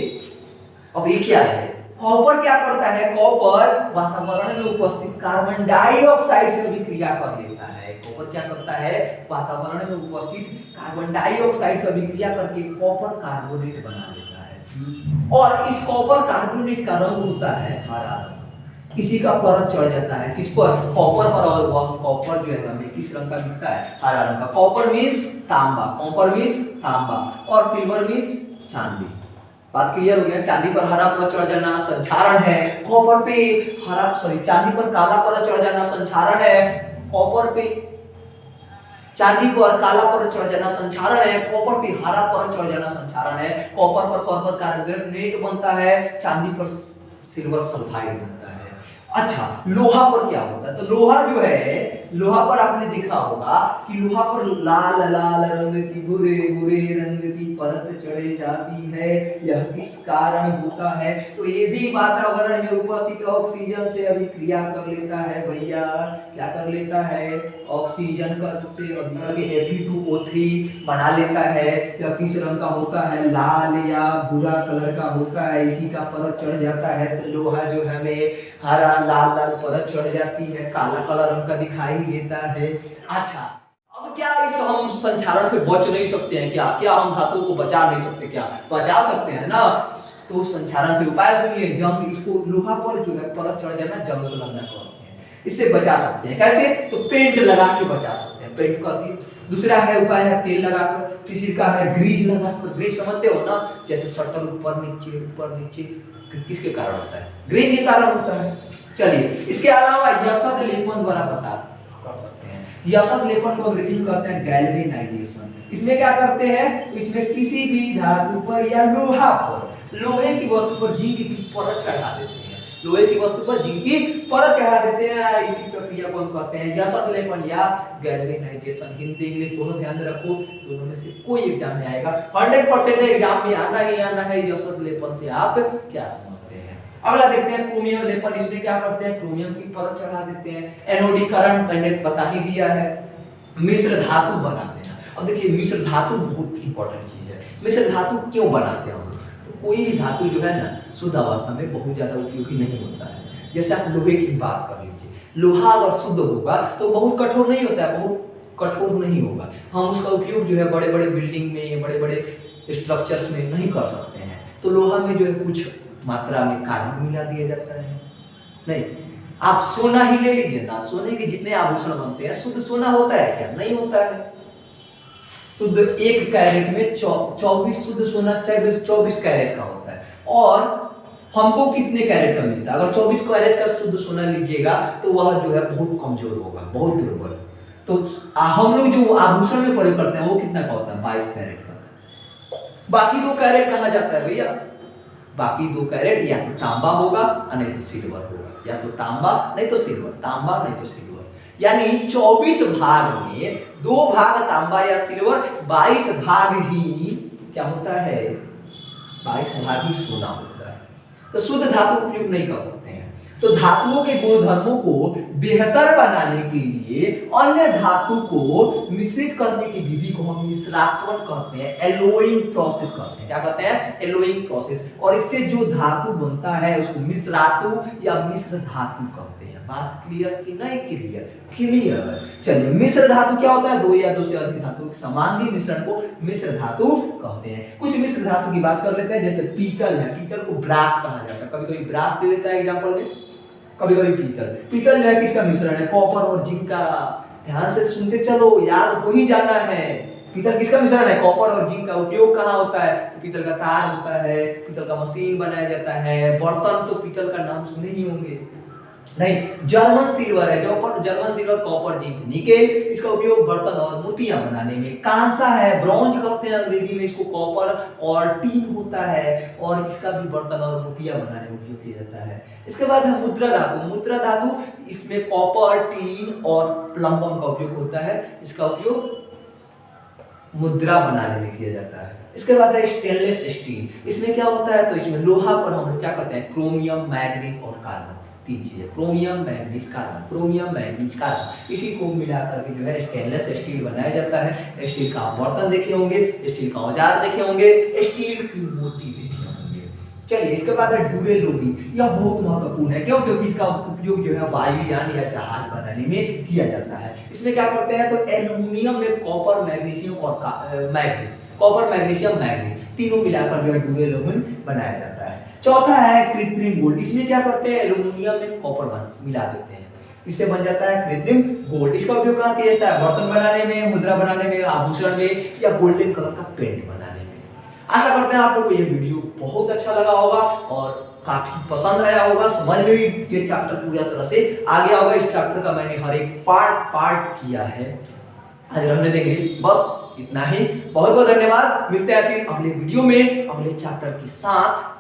अब ये क्या है, कॉपर क्या करता है? कॉपर वातावरण में उपस्थित कार्बन डाइऑक्साइड से अभिक्रिया कर लेता है। कॉपर क्या करता है? वातावरण में उपस्थित कार्बन डाइऑक्साइड से अभिक्रिया करके कॉपर कार्बोनेट बना लेता है। और इस कॉपर कार्बोनेट का रंग होता है हरा रंग। किसी का परत चढ़ जाता है किस पर? कॉपर पर, और वह कॉपर जो है हमें किस रंग का दिखता है? हरा रंग का। कॉपर मींस तांबा, कॉपर मींस तांबा, और सिल्वर मींस चांदी। बात क्लियर हो गया? चांदी पर हरा परत चढ़ जाना संक्षारण है, कॉपर पे चांदी पर काला परत चढ़ जाना संक्षारण है, कॉपर पे चांदी पर काला परत चढ़ जाना संक्षारण है, कॉपर पे हरा परत चढ़ जाना संक्षारण है। कॉपर पर कार्बन कार्बोनेट बनता है, चांदी पर सिल्वर सल्फाइड बनता है। अच्छा, लोहा पर क्या होता है? तो लोहा जो है, लोहा पर आपने देखा होगा कि लोहा पर लाल लाल रंग की, भूरे भूरे रंग की परत चढ़ जाती है। यह किस कारण होता है? तो ये भी वातावरण में उपस्थित ऑक्सीजन से अभिक्रिया कर लेता है भैया। क्या कर लेता है? ऑक्सीजन से Fe2O3 बना लेता है। यह किस रंग का होता है? लाल या भूरा कलर का होता है। इसी का परत चढ़ जाता है तो लोहा जो है हमें हरा लाल लाल परत चढ़ जाती है, काला काला रंग का दिखाई देता है। अच्छा, अब क्या इस हम संक्षारण से बच नहीं सकते हैं क्या? क्या हम धातुओं को बचा नहीं सकते? क्या बचा सकते हैं ना? तो संक्षारण से उपाय सुनिए। जंग, इसको लोहा पर जो है परत चढ़ जाना जंग लगना कहते हैं, इससे बचा सकते हैं। कैसे? तो पेंट लगा के बचा सकते हैं, पेंट करके। दूसरा है उपाय है तेल लगाकर। तीसरा है ग्रीज लगाकर। ग्रीज समझते हो ना? जैसे शटर ऊपर नीचे किसके कारण होता है? ग्रीज के कारण होता है। चलिए, इसके अलावा यशद लेपन द्वारा पता कर सकते हैं। यशद लेपन को अंग्रेजी में कहते हैं गैल्वेनाइजेशन। इसमें क्या करते हैं? इसमें किसी भी धातु पर या लोहा पर, लोहे की वस्तु पर जिंक की परत चढ़ा देते हैं। लोहे की वस्तु पर जिंक की परत चढ़ा देते हैं। इसी प्रक्रिया को हम कहते हैं यशद लेपन या गैल्वेनाइजेशन। हिंदी इंग्लिश दोनों ध्यान में रखो, दोनों में से कोई एग्जाम में आएगा। 100% एग्जाम में आना ही आना है। यशद लेपन से आप क्या समझते हैं? अगला देखते हैं क्रोमियम लेपन। इसमें क्या करते हैं? क्रोमियम की परत चढ़ा देते हैं। एनोडीकरण मैंने बता ही दिया है। मिश्र धातु बनाते हैं। अब देखिए, मिश्र धातु बहुत इंपॉर्टेंट चीज है। मिश्र धातु क्यों बनाते हैं? तो कोई भी धातु जो है ना, शुद्ध अवस्था में बहुत ज्यादा उपयोगी नहीं होता है। जैसे आप लोहे की बात कर लीजिए, लोहा अगर शुद्ध होगा तो बहुत कठोर नहीं होता है, बहुत कठोर नहीं होगा। हम उसका उपयोग जो है बड़े बड़े बिल्डिंग में, बड़े बड़े स्ट्रक्चर्स में नहीं कर सकते हैं। तो लोहा में जो है कुछ मात्रा में कार्बन मिला दिया जाता है। नहीं, आप सोना ही ले लीजिए ना, सोने के जितने आभूषण बनते हैं शुद्ध सोना होता है क्या? नहीं होता है। शुद्ध 1 कैरेट में 24 शुद्ध सोना 24 कैरेट का होता है। और हमको कितने कैरेट का मिलता है? अगर 24 कैरेट का शुद्ध सोना लीजिएगा तो वह जो है बहुत कमजोर होगा, बहुत दुर्बल। तो हम लोग जो आभूषण में प्रयोग करते हैं वो कितना का होता है? 22 कैरेट का। बाकी 2 कैरेट कहाँ जाता है भैया? बाकी 2 कैरेट या तो तांबा होगा नहीं तो सिल्वर होगा, या तो तांबा नहीं तो सिल्वर, तांबा नहीं तो सिल्वर। यानी 24 भाग में 2 भाग तांबा या सिल्वर, 22 भाग ही क्या होता है? 22 भाग ही सोना होता है। तो शुद्ध धातु उपयोग नहीं कर सकते हैं। तो धातुओं के गुणधर्मों को बेहतर बनाने के लिए अन्य धातु को मिश्रित करने की विधि को हम मिश्रापन कहते हैं, एलोइंग प्रोसेस कहते हैं। क्या कहते हैं? Allowing process. और इससे जो धातु बनता है उसको मिश्रातु या मिश्र धातु कहते हैं। बात क्लियर कि नहीं क्लियर? क्लियर। चलिए, मिश्र धातु क्या होता है? 2 या 2 से अधिक धातु के समांगी मिश्रण को मिश्र धातु कहते हैं। कुछ मिश्र धातु की बात कर लेते हैं। जैसे पीतल है, पीतल को ब्रास कहा जाता है। कभी कभी ब्रास दे देता है एग्जाम्पल में, कभी कभी पीतल। पीतल जो है किसका मिश्रण है? कॉपर और जिंक का। ध्यान से सुनते चलो, याद हो ही जाना है। पीतल किसका मिश्रण है? कॉपर और जिंक का। उपयोग कहाँ होता है? तो पीतल का तार होता है, पीतल का मशीन बनाया जाता है। बर्तन तो पीतल का नाम सुने ही होंगे। नहीं, जर्मन सिल्वर है, जो पर German silver, copper, zinc, nickel. इसका उपयोग बर्तन और मूर्तियां बनाने में। कांसा है, ब्रॉन्ज कहते हैं अंग्रेजी में इसको, कॉपर और टीन होता है, और इसका भी बर्तन और मूर्तियां बनाने में उपयोग किया जाता है। इसके बाद है मुद्रा धातु। मुद्रा धातु, इसमें कॉपर, टीन और प्लम्बम का उपयोग होता है। इसका उपयोग मुद्रा बनाने में किया जाता है। इसके बाद है स्टेनलेस स्टील। इसमें क्या होता है? तो इसमें लोहा पर हम लोग क्या करते हैं? क्रोमियम, मैग्नीज और कार्बन, 3 चीजें। Chromium, manganese, carbon, chromium, manganese, carbon, इसी को मिलाकर के जो है स्टेनलेस स्टील बनाया जाता है। स्टील का बर्तन देखे होंगे, स्टील का औजार देखे होंगे, स्टील की मूर्ति देखे होंगे। चलिए इसके बाद है ड्यूरेलोबी। यह बहुत महत्वपूर्ण है, क्यों? क्योंकि इसका उपयोग जो है वायुयान या जहाज बनाने में किया जाता है। इसमें क्या करते हैं, तो एल्यूमिनियम में कॉपर, मैग्नीशियम और मैग्नीज, कॉपर, मैग्नीशियम, मैग्नीज तीनों मिलाकर जो है ड्यूरेलोबिन बनाया जाता है। चौथा है कृत्रिम गोल्ड। इसमें क्या करते हैं, एल्यूमिनियम में कॉपर मिला देते हैं, इससे बन जाता है कृत्रिम गोल्ड। इसका उपयोग कहाँ किया जाता है, बर्तन बनाने में, मुद्रा बनाने में, आभूषण में, या गोल्डन कलर का पेंट बनाने में। आशा करते हैं आप लोगों को ये वीडियो बहुत अच्छा लगा होगा और काफी पसंद आया होगा, समझ में भी ये चैप्टर पूरी तरह से आ गया होगा। इस चैप्टर का मैंने हर एक पार्ट किया है, आज रहने देंगे बस इतना ही। बहुत बहुत धन्यवाद, मिलते हैं फिर अगले वीडियो में अगले चैप्टर के साथ।